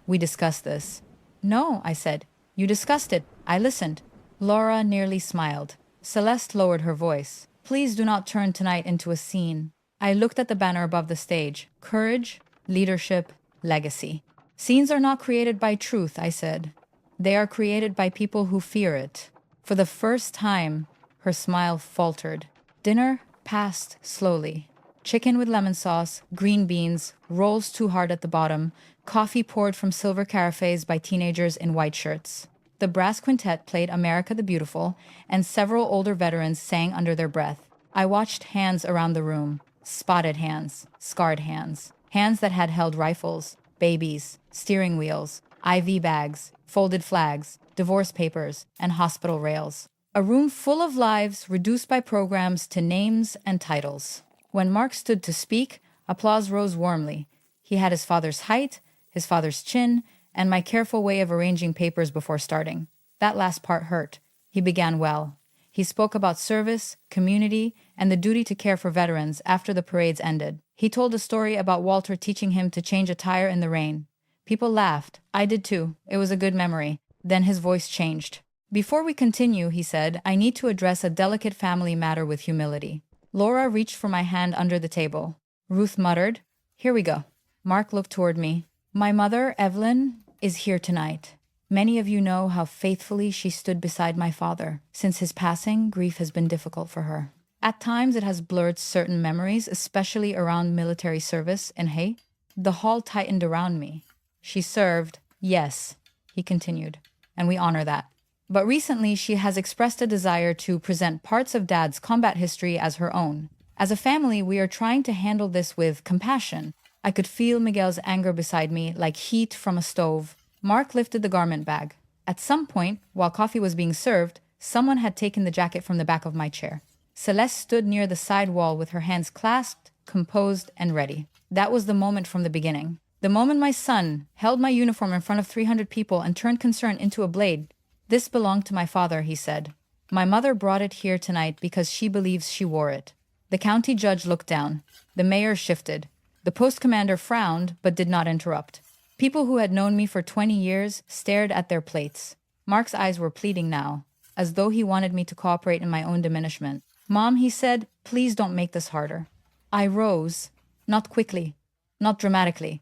Speaker 1: "We discussed this." "No," I said. "You discussed it. I listened." Laura nearly smiled. Celeste lowered her voice. "Please do not turn tonight into a scene." I looked at the banner above the stage. "Courage, leadership, legacy." "Scenes are not created by truth," I said. "They are created by people who fear it." For the first time, her smile faltered. Dinner passed slowly. Chicken with lemon sauce, green beans, rolls too hard at the bottom, coffee poured from silver carafes by teenagers in white shirts. The brass quintet played America the Beautiful, and several older veterans sang under their breath. I watched hands around the room. Spotted hands, scarred hands, hands that had held rifles, babies, steering wheels, IV bags, folded flags, divorce papers, and hospital rails. A room full of lives reduced by programs to names and titles. When Mark stood to speak, applause rose warmly. He had his father's height, his father's chin, and my careful way of arranging papers before starting. That last part hurt. He began well. He spoke about service, community, and the duty to care for veterans after the parades ended. He told a story about Walter teaching him to change a tire in the rain. People laughed. I did too. It was a good memory. Then his voice changed. "Before we continue," he said, "I need to address a delicate family matter with humility." Laura reached for my hand under the table. Ruth muttered, "Here we go." Mark looked toward me. "My mother, Evelyn, is here tonight. Many of you know how faithfully she stood beside my father. Since his passing, grief has been difficult for her. At times, it has blurred certain memories, especially around military service and hate." The hall tightened around me. "She served, yes," he continued, "and we honor that. But recently, she has expressed a desire to present parts of Dad's combat history as her own. As a family, we are trying to handle this with compassion. I could feel Miguel's anger beside me like heat from a stove. Mark lifted the garment bag. At some point, while coffee was being served, someone had taken the jacket from the back of my chair. Celeste stood near the side wall with her hands clasped, composed, and ready. That was the moment from the beginning. The moment my son held my uniform in front of 300 people and turned concern into a blade. This belonged to my father, he said. My mother brought it here tonight because she believes she wore it. The county judge looked down. The mayor shifted. The post commander frowned but did not interrupt. People who had known me for 20 years stared at their plates. Mark's eyes were pleading now, as though he wanted me to cooperate in my own diminishment. Mom, he said, please don't make this harder. I rose, not quickly, not dramatically.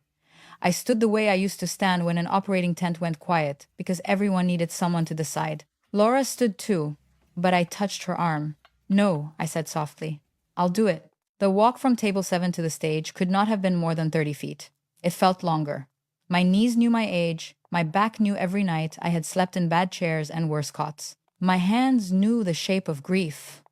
Speaker 1: I stood the way I used to stand when an operating tent went quiet, because everyone needed someone to decide. Laura stood too, but I touched her arm. No, I said softly. I'll do it. The walk from table 7 to the stage could not have been more than 30 feet. It felt longer. My knees knew my age. My back knew every night I had slept in bad chairs and worse cots. My hands knew the shape of grief.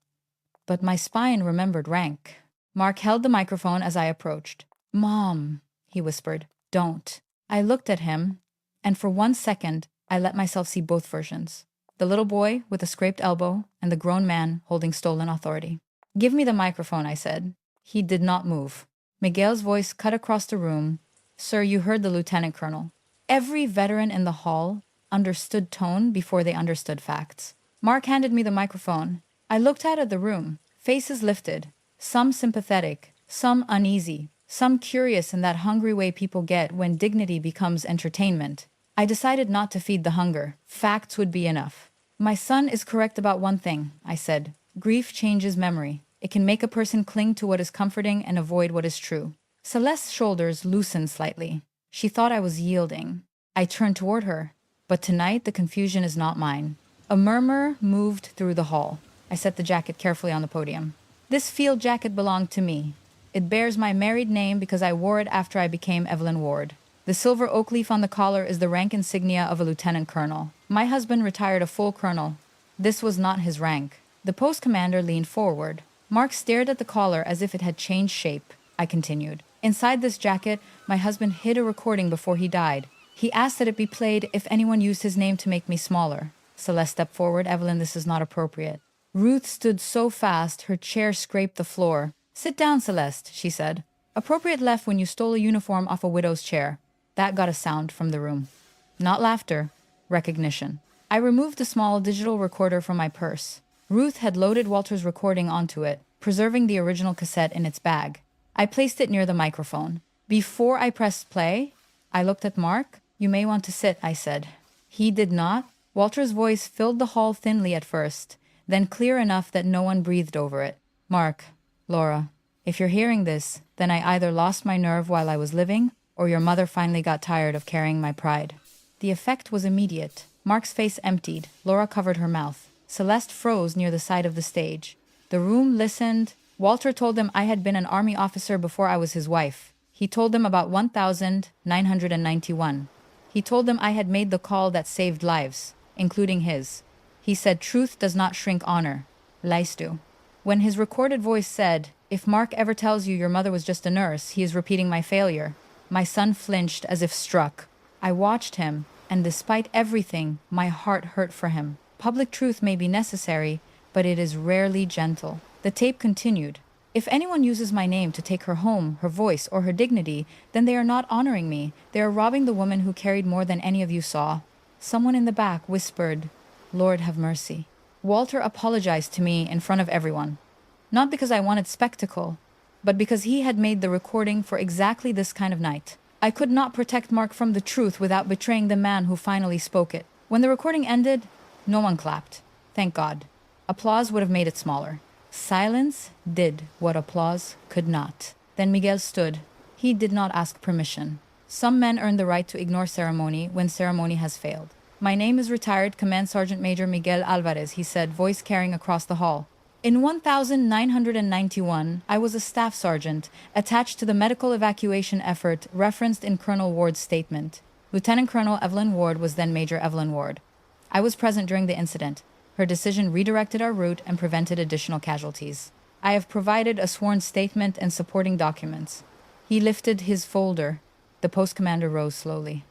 Speaker 1: But my spine remembered rank. Mark held the microphone as I approached. Mom, he whispered, don't. I looked at him, and for 1 second, I let myself see both versions. The little boy with a scraped elbow and the grown man holding stolen authority. Give me the microphone, I said. He did not move. Miguel's voice cut across the room. Sir, you heard the lieutenant colonel. Every veteran in the hall understood tone before they understood facts. Mark handed me the microphone. I looked out at the room, faces lifted, some sympathetic, some uneasy, some curious in that hungry way people get when dignity becomes entertainment. I decided not to feed the hunger. Facts would be enough. My son is correct about one thing, I said. Grief changes memory. It can make a person cling to what is comforting and avoid what is true. Celeste's shoulders loosened slightly. She thought I was yielding. I turned toward her. But tonight the confusion is not mine. A murmur moved through the hall. I set the jacket carefully on the podium. This field jacket belonged to me. It bears my married name because I wore it after I became Evelyn Ward. The silver oak leaf on the collar is the rank insignia of a lieutenant colonel. My husband retired a full colonel. This was not his rank. The post commander leaned forward. Mark stared at the collar as if it had changed shape. I continued. Inside this jacket, my husband hid a recording before he died. He asked that it be played if anyone used his name to make me smaller. Celeste stepped forward. Evelyn, this is not appropriate. Ruth stood so fast, her chair scraped the floor. Sit down, Celeste, she said. Appropriate left when you stole a uniform off a widow's chair. That got a sound from the room. Not laughter, recognition. I removed the small digital recorder from my purse. Ruth had loaded Walter's recording onto it, preserving the original cassette in its bag. I placed it near the microphone. Before I pressed play, I looked at Mark. You may want to sit, I said. He did not. Walter's voice filled the hall thinly at first, then clear enough that no one breathed over it. Mark, Laura, if you're hearing this, then I either lost my nerve while I was living, or your mother finally got tired of carrying my pride. The effect was immediate. Mark's face emptied. Laura covered her mouth. Celeste froze near the side of the stage. The room listened. Walter told them I had been an army officer before I was his wife. He told them about 1,991. He told them I had made the call that saved lives, including his. He said truth does not shrink honor. Lies do. When his recorded voice said, if Mark ever tells you your mother was just a nurse, he is repeating my failure. My son flinched as if struck. I watched him, and despite everything, my heart hurt for him. Public truth may be necessary, but it is rarely gentle. The tape continued. If anyone uses my name to take her home, her voice, or her dignity, then they are not honoring me. They are robbing the woman who carried more than any of you saw. Someone in the back whispered, Lord have mercy. Walter apologized to me in front of everyone. Not because I wanted spectacle, but because he had made the recording for exactly this kind of night. I could not protect Mark from the truth without betraying the man who finally spoke it. When the recording ended, no one clapped. Thank God. Applause would have made it smaller. Silence did what applause could not. Then Miguel stood. He did not ask permission. Some men earn the right to ignore ceremony when ceremony has failed. My name is retired Command Sergeant Major Miguel Alvarez, he said, voice carrying across the hall. In 1991, I was a staff sergeant attached to the medical evacuation effort referenced in Colonel Ward's statement. Lieutenant Colonel Evelyn Ward was then Major Evelyn Ward. I was present during the incident. Her decision redirected our route and prevented additional casualties. I have provided a sworn statement and supporting documents. He lifted his folder. The post commander rose slowly.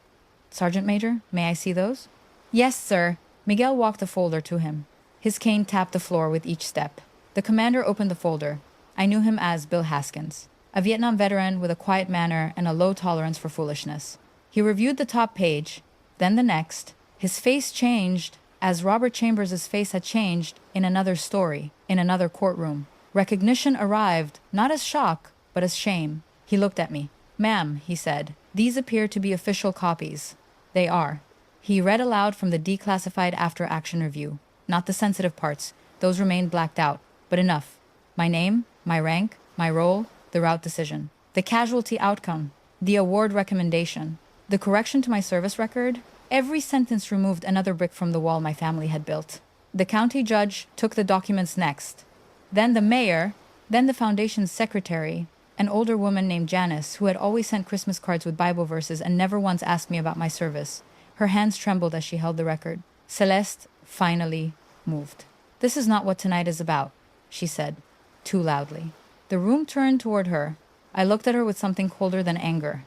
Speaker 1: Sergeant Major, may I see those? Yes, sir. Miguel walked the folder to him. His cane tapped the floor with each step. The commander opened the folder. I knew him as Bill Haskins, a Vietnam veteran with a quiet manner and a low tolerance for foolishness. He reviewed the top page, then the next. His face changed as Robert Chambers's face had changed in another story, in another courtroom. Recognition arrived, not as shock, but as shame. He looked at me. Ma'am, he said, these appear to be official copies. They are. He read aloud from the declassified after-action review. Not the sensitive parts. Those remained blacked out. But enough. My name, my rank, my role, the route decision. The casualty outcome. The award recommendation. The correction to my service record. Every sentence removed another brick from the wall my family had built. The county judge took the documents next. Then the mayor, then the foundation's secretary, an older woman named Janice, who had always sent Christmas cards with Bible verses and never once asked me about my service. Her hands trembled as she held the record. Celeste finally moved. This is not what tonight is about, she said, too loudly. The room turned toward her. I looked at her with something colder than anger.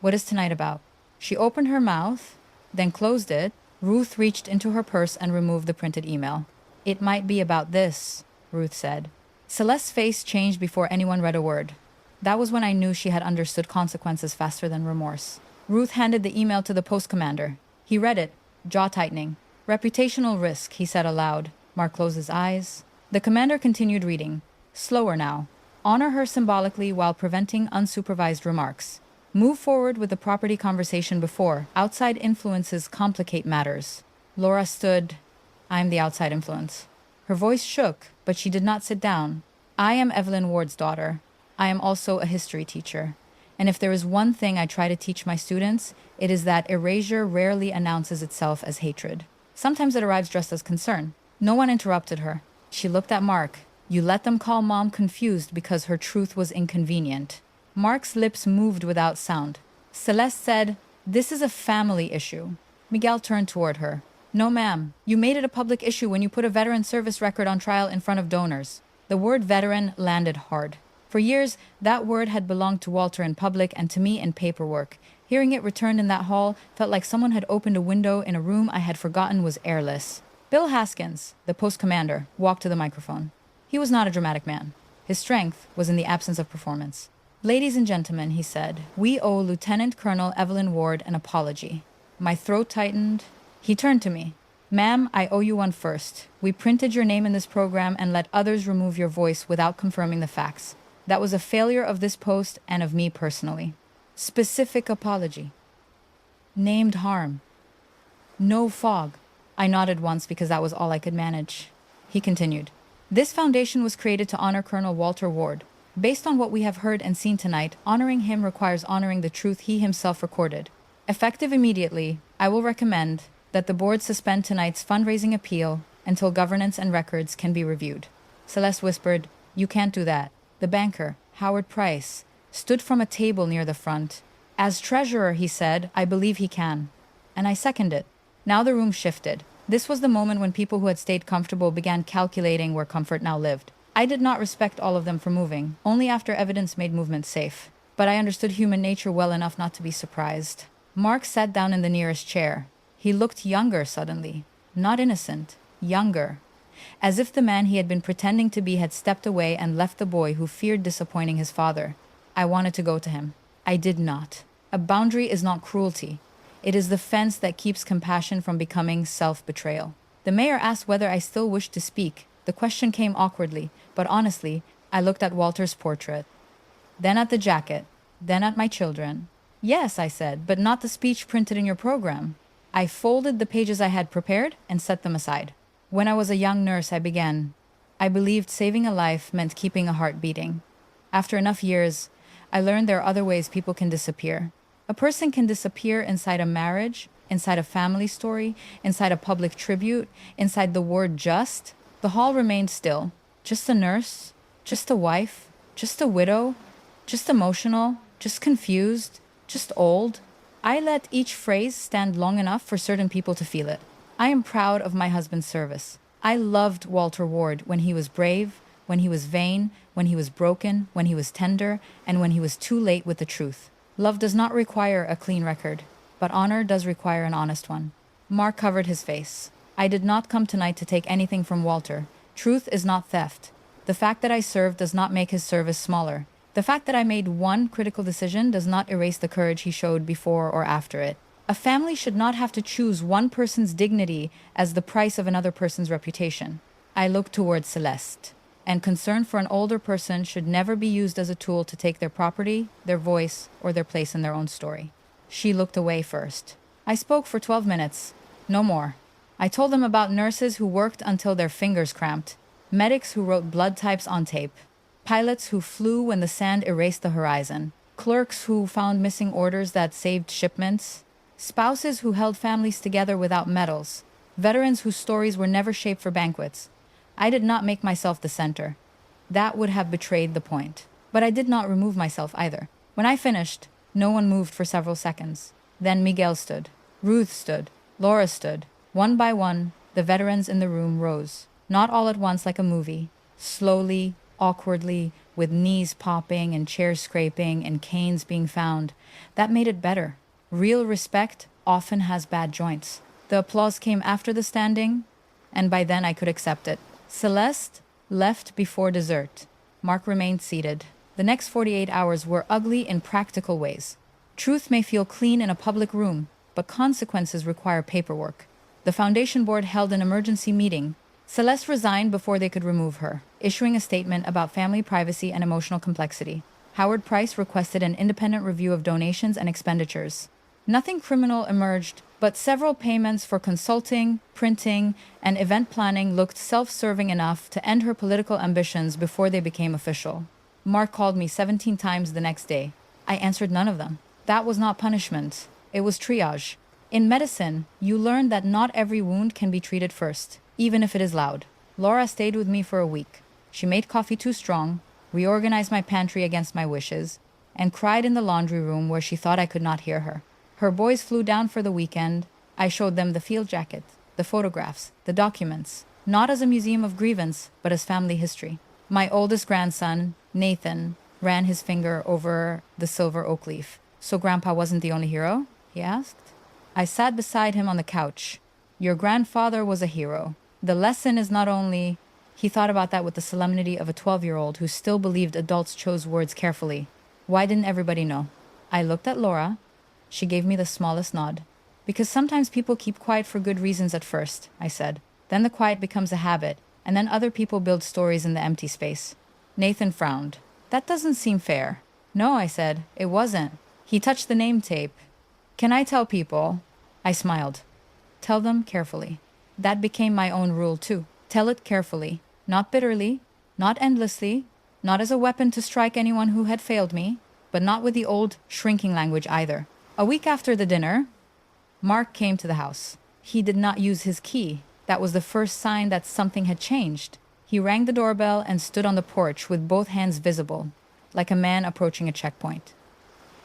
Speaker 1: What is tonight about? She opened her mouth, then closed it. Ruth reached into her purse and removed the printed email. It might be about this, Ruth said. Celeste's face changed before anyone read a word. That was when I knew she had understood consequences faster than remorse. Ruth handed the email to the post commander. He read it, jaw tightening. Reputational risk, he said aloud. Mark closed his eyes. The commander continued reading. Slower now. Honor her symbolically while preventing unsupervised remarks. Move forward with the property conversation before. Outside influences complicate matters. Laura stood. I am the outside influence. Her voice shook, but she did not sit down. I am Evelyn Ward's daughter. I am also a history teacher. And if there is one thing I try to teach my students, it is that erasure rarely announces itself as hatred. Sometimes it arrives dressed as concern. No one interrupted her. She looked at Mark. You let them call Mom confused because her truth was inconvenient. Mark's lips moved without sound. Celeste said, This is a family issue. Miguel turned toward her. No, ma'am. You made it a public issue when you put a veteran service record on trial in front of donors. The word veteran landed hard. For years, that word had belonged to Walter in public and to me in paperwork. Hearing it returned in that hall felt like someone had opened a window in a room I had forgotten was airless. Bill Haskins, the post commander, walked to the microphone. He was not a dramatic man. His strength was in the absence of performance. Ladies and gentlemen, he said, we owe Lieutenant Colonel Evelyn Ward an apology. My throat tightened. He turned to me. Ma'am, I owe you one first. We printed your name in this program and let others remove your voice without confirming the facts. That was a failure of this post and of me personally. Specific apology. Named harm. No fog. I nodded once because that was all I could manage. He continued. This foundation was created to honor Colonel Walter Ward. Based on what we have heard and seen tonight, honoring him requires honoring the truth he himself recorded. Effective immediately, I will recommend that the board suspend tonight's fundraising appeal until governance and records can be reviewed. Celeste whispered, You can't do that. The banker, Howard Price, stood from a table near the front. As treasurer, he said, I believe he can. And I seconded. Now the room shifted. This was the moment when people who had stayed comfortable began calculating where comfort now lived. I did not respect all of them for moving, only after evidence made movement safe. But I understood human nature well enough not to be surprised. Mark sat down in the nearest chair. He looked younger suddenly. Not innocent. Younger. As if the man he had been pretending to be had stepped away and left the boy who feared disappointing his father. I wanted to go to him. I did not. A boundary is not cruelty. It is the fence that keeps compassion from becoming self-betrayal. The mayor asked whether I still wished to speak. The question came awkwardly, but honestly, I looked at Walter's portrait. Then at the jacket. Then at my children. Yes, I said, but not the speech printed in your program. I folded the pages I had prepared and set them aside. When I was a young nurse, I began. I believed saving a life meant keeping a heart beating. After enough years, I learned there are other ways people can disappear. A person can disappear inside a marriage, inside a family story, inside a public tribute, inside the word just. The hall remained still. Just a nurse, just a wife, just a widow, just emotional, just confused, just old. I let each phrase stand long enough for certain people to feel it. I am proud of my husband's service. I loved Walter Ward when he was brave, when he was vain, when he was broken, when he was tender, and when he was too late with the truth. Love does not require a clean record, but honor does require an honest one. Mark covered his face. I did not come tonight to take anything from Walter. Truth is not theft. The fact that I served does not make his service smaller. The fact that I made one critical decision does not erase the courage he showed before or after it. A family should not have to choose one person's dignity as the price of another person's reputation. I looked towards Celeste, and concern for an older person should never be used as a tool to take their property, their voice, or their place in their own story. She looked away first. I spoke for 12 minutes. No more. I told them about nurses who worked until their fingers cramped, medics who wrote blood types on tape, pilots who flew when the sand erased the horizon, clerks who found missing orders that saved shipments, spouses who held families together without medals, veterans whose stories were never shaped for banquets. I did not make myself the center. That would have betrayed the point. But I did not remove myself either. When I finished, no one moved for several seconds. Then Miguel stood. Ruth stood. Laura stood. One by one, the veterans in the room rose. Not all at once like a movie. Slowly, awkwardly, with knees popping and chairs scraping and canes being found. That made it better. Real respect often has bad joints. The applause came after the standing, and by then I could accept it. Celeste left before dessert. Mark remained seated. The next 48 hours were ugly in practical ways. Truth may feel clean in a public room, but consequences require paperwork. The foundation board held an emergency meeting. Celeste resigned before they could remove her, issuing a statement about family privacy and emotional complexity. Howard Price requested an independent review of donations and expenditures. Nothing criminal emerged, but several payments for consulting, printing, and event planning looked self-serving enough to end her political ambitions before they became official. Mark called me 17 times the next day. I answered none of them. That was not punishment. It was triage. In medicine, you learn that not every wound can be treated first, even if it is loud. Laura stayed with me for a week. She made coffee too strong, reorganized my pantry against my wishes, and cried in the laundry room where she thought I could not hear her. Her boys flew down for the weekend. I showed them the field jacket, the photographs, the documents, not as a museum of grievance, but as family history. My oldest grandson, Nathan, ran his finger over the silver oak leaf. So Grandpa wasn't the only hero? He asked. I sat beside him on the couch. Your grandfather was a hero. The lesson is not only... He thought about that with the solemnity of a 12-year-old who still believed adults chose words carefully. Why didn't everybody know? I looked at Laura. She gave me the smallest nod. Because sometimes people keep quiet for good reasons at first, I said. Then the quiet becomes a habit, and then other people build stories in the empty space. Nathan frowned. That doesn't seem fair. No, I said. It wasn't. He touched the name tape. Can I tell people? I smiled. Tell them carefully. That became my own rule too. Tell it carefully. Not bitterly. Not endlessly. Not as a weapon to strike anyone who had failed me. But not with the old, shrinking language either. A week after the dinner, Mark came to the house. He did not use his key. That was the first sign that something had changed. He rang the doorbell and stood on the porch with both hands visible, like a man approaching a checkpoint.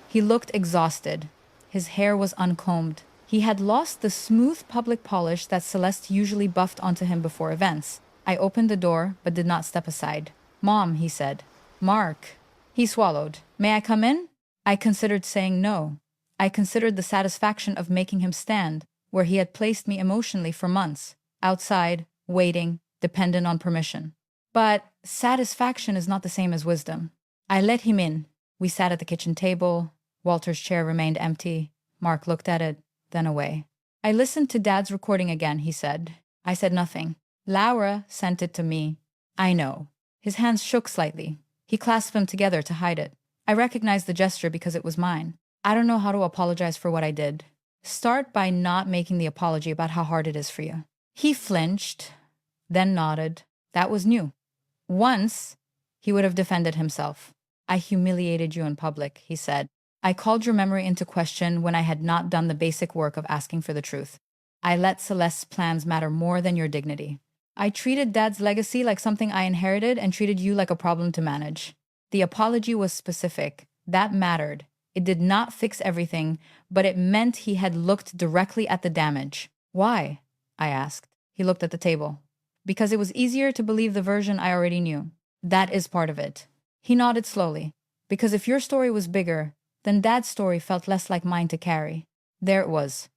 Speaker 1: He looked exhausted. His hair was uncombed. He had lost the smooth public polish that Celeste usually buffed onto him before events. I opened the door, but did not step aside. Mom, he said. Mark. He swallowed. May I come in? I considered saying no. I considered the satisfaction of making him stand, where he had placed me emotionally for months, outside, waiting, dependent on permission. But satisfaction is not the same as wisdom. I let him in. We sat at the kitchen table. Walter's chair remained empty. Mark looked at it, then away. I listened to Dad's recording again, he said. I said nothing. Laura sent it to me. I know. His hands shook slightly. He clasped them together to hide it. I recognized the gesture because it was mine. I don't know how to apologize for what I did. Start by not making the apology about how hard it is for you. He flinched, then nodded. That was new. Once, he would have defended himself. I humiliated you in public, he said. I called your memory into question when I had not done the basic work of asking for the truth. I let Celeste's plans matter more than your dignity. I treated Dad's legacy like something I inherited and treated you like a problem to manage. The apology was specific. That mattered. It did not fix everything, but it meant he had looked directly at the damage. Why? I asked. He looked at the table. Because it was easier to believe the version I already knew. That is part of it. He nodded slowly. Because if your story was bigger, then Dad's story felt less like mine to carry. There it was.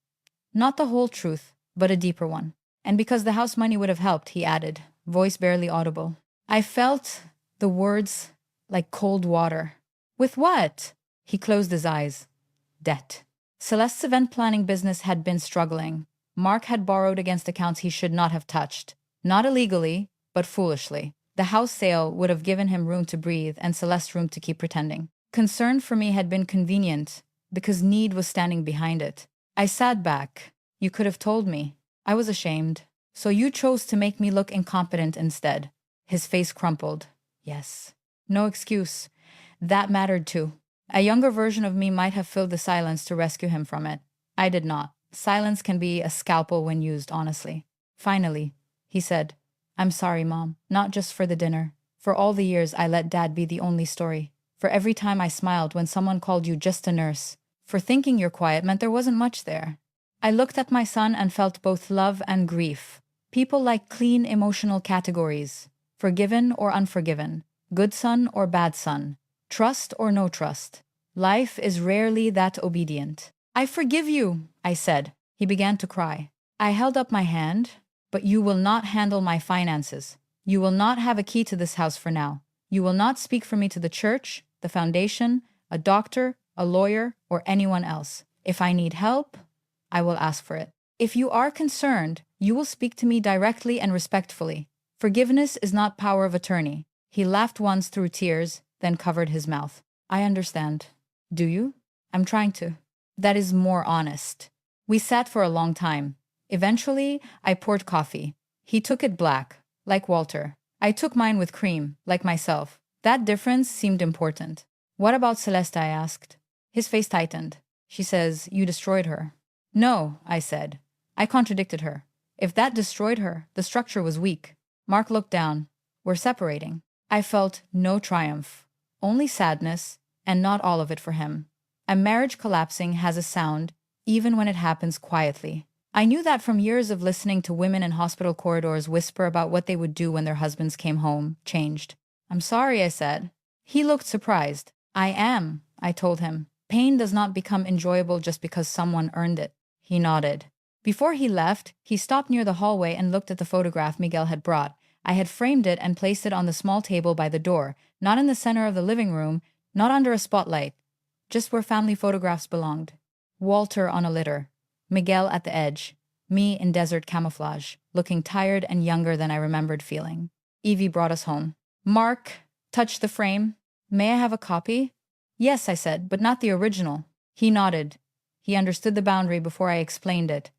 Speaker 1: Not the whole truth, but a deeper one. And because the house money would have helped, he added, voice barely audible. I felt the words like cold water. With what? He closed his eyes. Debt. Celeste's event planning business had been struggling. Mark had borrowed against accounts he should not have touched. Not illegally, but foolishly. The house sale would have given him room to breathe and Celeste room to keep pretending. Concern for me had been convenient because need was standing behind it. I sat back. You could have told me. I was ashamed. So you chose to make me look incompetent instead. His face crumpled. Yes. No excuse. That mattered too. A younger version of me might have filled the silence to rescue him from it. I did not. Silence can be a scalpel when used, honestly. Finally, he said, I'm sorry, Mom. Not just for the dinner. For all the years I let Dad be the only story. For every time I smiled when someone called you just a nurse. For thinking you're quiet meant there wasn't much there. I looked at my son and felt both love and grief. People like clean emotional categories. Forgiven or unforgiven. Good son or bad son. Trust or no trust. Life is rarely that obedient. I forgive you, I said. He began to cry. I held up my hand. But you will not handle my finances. You will not have a key to this house for now. You will not speak for me to the church, the foundation, a doctor, a lawyer, or anyone else. If I need help, I will ask for it. If you are concerned, you will speak to me directly and respectfully. Forgiveness is not power of attorney. He laughed once through tears, then covered his mouth. I understand. Do you? I'm trying to. That is more honest. We sat for a long time. Eventually, I poured coffee. He took it black, like Walter. I took mine with cream, like myself. That difference seemed important. What about Celeste? I asked. His face tightened. She says, you destroyed her. No, I said. I contradicted her. If that destroyed her, the structure was weak. Mark looked down. We're separating. I felt no triumph, only sadness, and not all of it for him. A marriage collapsing has a sound, even when it happens quietly. I knew that from years of listening to women in hospital corridors whisper about what they would do when their husbands came home, changed. I'm sorry, I said. He looked surprised. I am, I told him. Pain does not become enjoyable just because someone earned it. He nodded. Before he left, he stopped near the hallway and looked at the photograph Miguel had brought. I had framed it and placed it on the small table by the door, not in the center of the living room, not under a spotlight, just where family photographs belonged. Walter on a litter. Miguel at the edge, me in desert camouflage, looking tired and younger than I remembered feeling. Evie brought us home. Mark touched the frame. May I have a copy? Yes, I said, but not the original. He nodded. He understood the boundary before I explained it.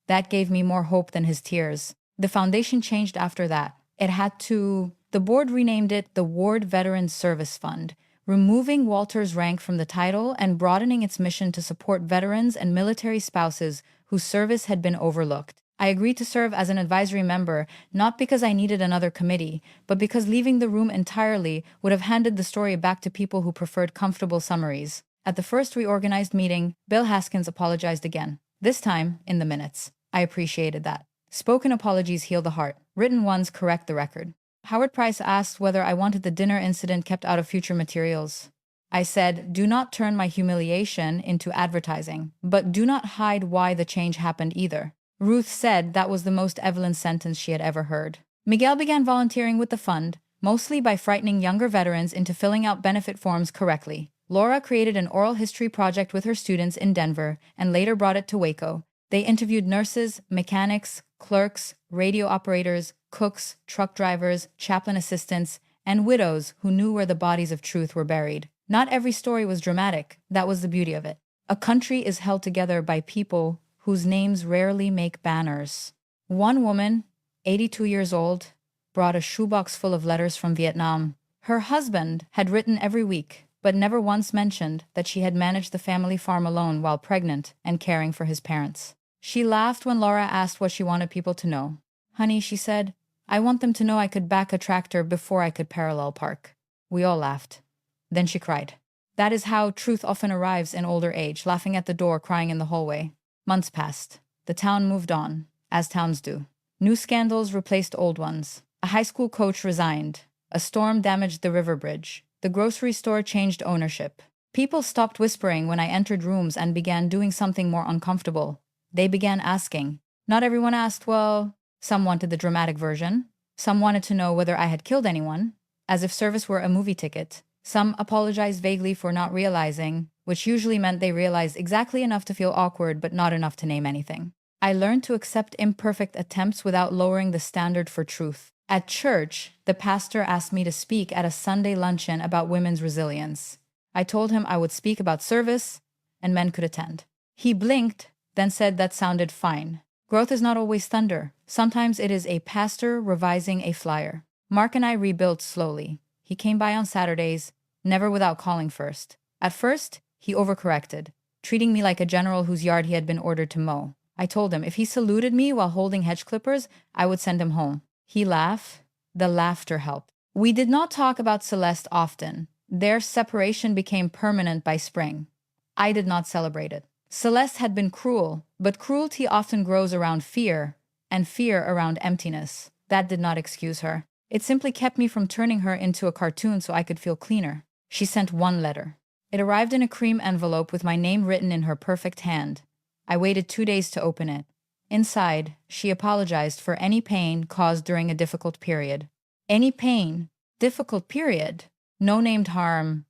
Speaker 1: That gave me more hope than his tears. The foundation changed after that. The board renamed it the Ward Veterans Service Fund, removing Walter's rank from the title and broadening its mission to support veterans and military spouses whose service had been overlooked. I agreed to serve as an advisory member, not because I needed another committee, but because leaving the room entirely would have handed the story back to people who preferred comfortable summaries. At the first reorganized meeting, Bill Haskins apologized again, this time in the minutes. I appreciated that. Spoken apologies heal the heart. Written ones correct the record. Howard Price asked whether I wanted the dinner incident kept out of future materials. I said, do not turn my humiliation into advertising, but do not hide why the change happened either. Ruth said that was the most Evelyn sentence she had ever heard. Miguel began volunteering with the fund, mostly by frightening younger veterans into filling out benefit forms correctly. Laura created an oral history project with her students in Denver and later brought it to Waco. They interviewed nurses, mechanics, clerks, radio operators, cooks, truck drivers, chaplain assistants, and widows who knew where the bodies of truth were buried. Not every story was dramatic. That was the beauty of it. A country is held together by people whose names rarely make banners. One woman, 82 years old, brought a shoebox full of letters from Vietnam. Her husband had written every week, but never once mentioned that she had managed the family farm alone while pregnant and caring for his parents. She laughed when Laura asked what she wanted people to know. Honey, she said, I want them to know I could back a tractor before I could parallel park. We all laughed. Then she cried. That is how truth often arrives in older age, laughing at the door, crying in the hallway. Months passed. The town moved on, as towns do. New scandals replaced old ones. A high school coach resigned. A storm damaged the river bridge. The grocery store changed ownership. People stopped whispering when I entered rooms and began doing something more uncomfortable. They began asking. Not everyone asked, well, some wanted the dramatic version. Some wanted to know whether I had killed anyone, as if service were a movie ticket. Some apologized vaguely for not realizing, which usually meant they realized exactly enough to feel awkward but not enough to name anything. I learned to accept imperfect attempts without lowering the standard for truth. At church, the pastor asked me to speak at a Sunday luncheon about women's resilience. I told him I would speak about service, and men could attend. He blinked, then said that sounded fine. Growth is not always thunder. Sometimes it is a pastor revising a flyer. Mark and I rebuilt slowly. He came by on Saturdays, never without calling first. At first, he overcorrected, treating me like a general whose yard he had been ordered to mow. I told him if he saluted me while holding hedge clippers, I would send him home. He laughed. The laughter helped. We did not talk about Celeste often. Their separation became permanent by spring. I did not celebrate it. Celeste had been cruel, but cruelty often grows around fear, and fear around emptiness. That did not excuse her. It simply kept me from turning her into a cartoon so I could feel cleaner. She sent one letter. It arrived in a cream envelope with my name written in her perfect hand. I waited 2 days to open it. Inside, she apologized for any pain caused during a difficult period. Any pain, difficult period. No named harm,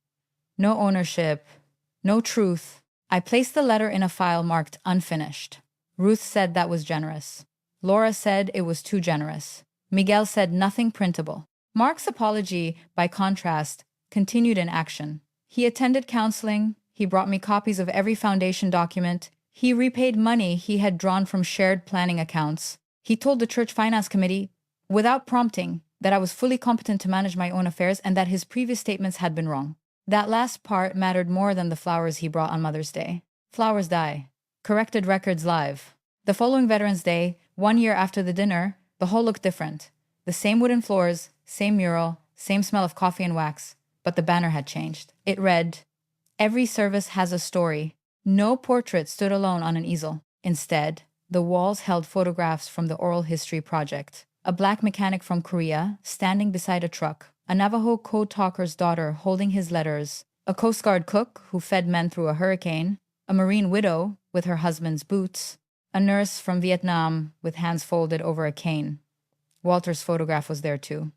Speaker 1: no ownership, no truth. I placed the letter in a file marked unfinished. Ruth said that was generous. Laura said it was too generous. Miguel said nothing printable. Mark's apology, by contrast, continued in action. He attended counseling. He brought me copies of every foundation document. He repaid money he had drawn from shared planning accounts. He told the church finance committee, without prompting, that I was fully competent to manage my own affairs and that his previous statements had been wrong. That last part mattered more than the flowers he brought on Mother's Day. Flowers die. Corrected records live. The following Veterans Day, 1 year after the dinner, the hall looked different. The same wooden floors, same mural, same smell of coffee and wax, but the banner had changed. It read, "Every service has a story." No portrait stood alone on an easel. Instead, the walls held photographs from the Oral History Project. A black mechanic from Korea standing beside a truck, a Navajo code talker's daughter holding his letters, a Coast Guard cook who fed men through a hurricane, a Marine widow with her husband's boots, a nurse from Vietnam with hands folded over a cane. Walter's photograph was there too.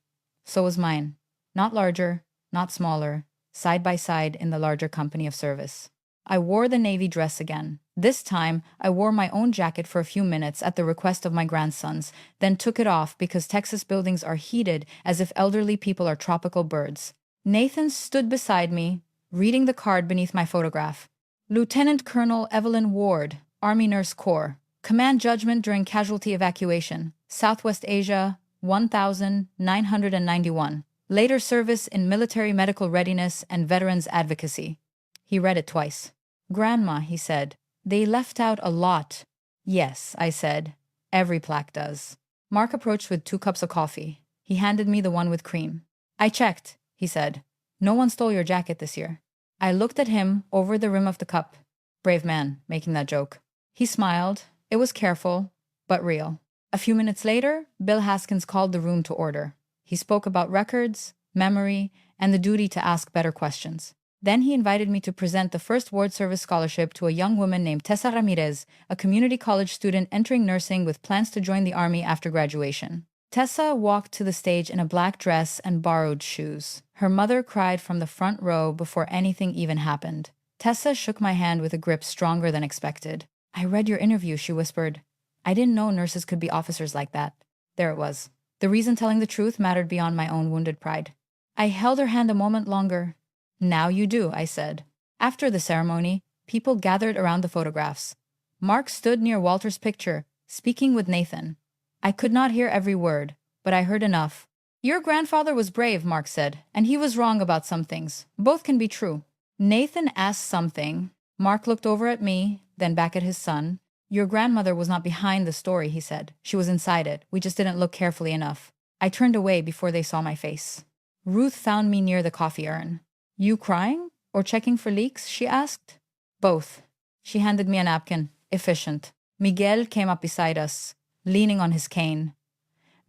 Speaker 1: So was mine. Not larger, not smaller, side by side in the larger company of service. I wore the navy dress again. This time, I wore my own jacket for a few minutes at the request of my grandsons, then took it off because Texas buildings are heated as if elderly people are tropical birds. Nathan stood beside me, reading the card beneath my photograph. Lieutenant Colonel Evelyn Ward, Army Nurse Corps. Command judgment during casualty evacuation. Southwest Asia, 1991. Later service in military medical readiness and veterans advocacy. He read it twice. "Grandma," he said, "they left out a lot." "Yes," I said. "Every plaque does." Mark approached with 2 cups of coffee. He handed me the one with cream. "I checked," he said. "No one stole your jacket this year." I looked at him over the rim of the cup. Brave man, making that joke. He smiled. It was careful, but real. A few minutes later, Bill Haskins called the room to order. He spoke about records, memory, and the duty to ask better questions. Then he invited me to present the first ward service scholarship to a young woman named Tessa Ramirez, a community college student entering nursing with plans to join the Army after graduation. Tessa walked to the stage in a black dress and borrowed shoes. Her mother cried from the front row before anything even happened. Tessa shook my hand with a grip stronger than expected. "I read your interview," she whispered. "I didn't know nurses could be officers like that." There it was. The reason telling the truth mattered beyond my own wounded pride. I held her hand a moment longer. "Now you do," I said. After the ceremony, people gathered around the photographs. Mark stood near Walter's picture, speaking with Nathan. I could not hear every word, but I heard enough. "Your grandfather was brave," Mark said, "and he was wrong about some things. Both can be true." Nathan asked something. Mark looked over at me, then back at his son. "Your grandmother was not behind the story," he said. "She was inside it. We just didn't look carefully enough." I turned away before they saw my face. Ruth found me near the coffee urn. "You crying? Or checking for leaks?" she asked. "Both." She handed me a napkin. Efficient. Miguel came up beside us, leaning on his cane.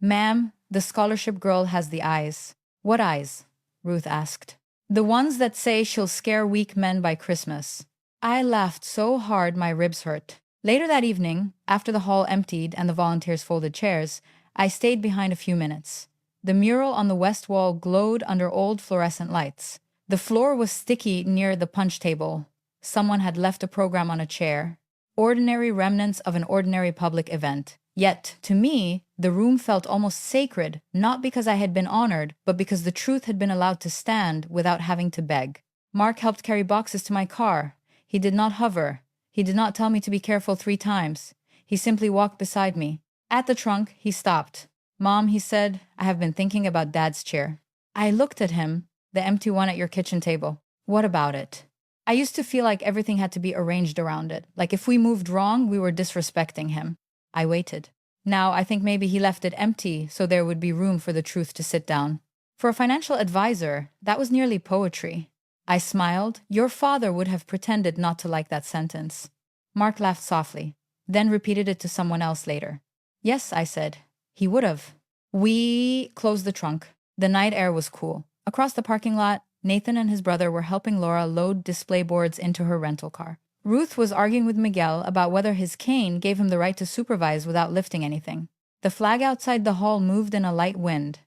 Speaker 1: "Ma'am, the scholarship girl has the eyes." What eyes? Ruth asked. The ones that say she'll scare weak men by Christmas. I laughed so hard my ribs hurt. Later that evening, after the hall emptied and the volunteers folded chairs, I stayed behind a few minutes. The mural on the west wall glowed under old fluorescent lights. The floor was sticky near the punch table. Someone had left a program on a chair. Ordinary remnants of an ordinary public event. Yet, to me, the room felt almost sacred, not because I had been honored, but because the truth had been allowed to stand without having to beg. Mark helped carry boxes to my car. He did not hover. He did not tell me to be careful 3 times. He simply walked beside me. At the trunk, he stopped. Mom, he said, I have been thinking about Dad's chair. I looked at him, the empty one at your kitchen table. What about it? I used to feel like everything had to be arranged around it. Like if we moved wrong, we were disrespecting him. I waited. Now I think maybe he left it empty so there would be room for the truth to sit down. For a financial advisor, that was nearly poetry. I smiled. Your father would have pretended not to like that sentence. Mark laughed softly, then repeated it to someone else later. Yes, I said. He would have. We closed the trunk. The night air was cool. Across the parking lot, Nathan and his brother were helping Laura load display boards into her rental car. Ruth was arguing with Miguel about whether his cane gave him the right to supervise without lifting anything. The flag outside the hall moved in a light wind,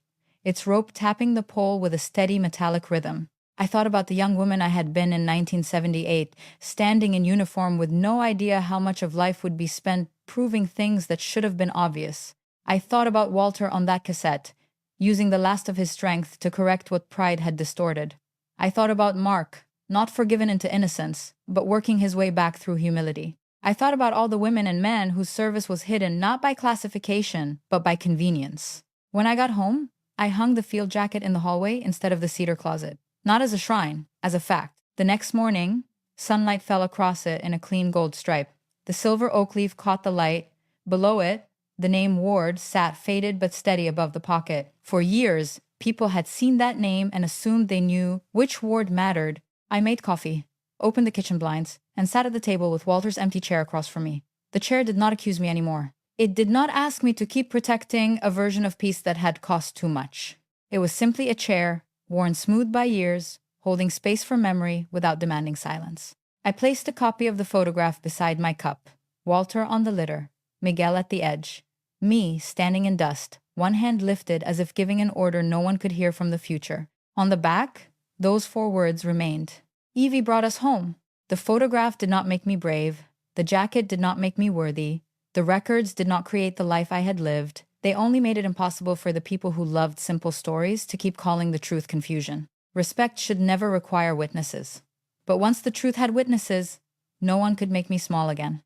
Speaker 1: its rope tapping the pole with a steady metallic rhythm. I thought about the young woman I had been in 1978, standing in uniform with no idea how much of life would be spent proving things that should have been obvious. I thought about Walter on that cassette, using the last of his strength to correct what pride had distorted. I thought about Mark, not forgiven into innocence, but working his way back through humility. I thought about all the women and men whose service was hidden not by classification, but by convenience. When I got home, I hung the field jacket in the hallway instead of the cedar closet. Not as a shrine, as a fact. The next morning, sunlight fell across it in a clean gold stripe. The silver oak leaf caught the light. Below it, the name Ward sat faded but steady above the pocket. For years, people had seen that name and assumed they knew which Ward mattered. I made coffee, opened the kitchen blinds, and sat at the table with Walter's empty chair across from me. The chair did not accuse me anymore. It did not ask me to keep protecting a version of peace that had cost too much. It was simply a chair, worn smooth by years, holding space for memory without demanding silence. I placed a copy of the photograph beside my cup, Walter on the litter, Miguel at the edge, me standing in dust, one hand lifted as if giving an order no one could hear from the future. On the back, those 4 words remained. Evie brought us home. The photograph did not make me brave. The jacket did not make me worthy. The records did not create the life I had lived. They only made it impossible for the people who loved simple stories to keep calling the truth confusion. Respect should never require witnesses. But once the truth had witnesses, no one could make me small again.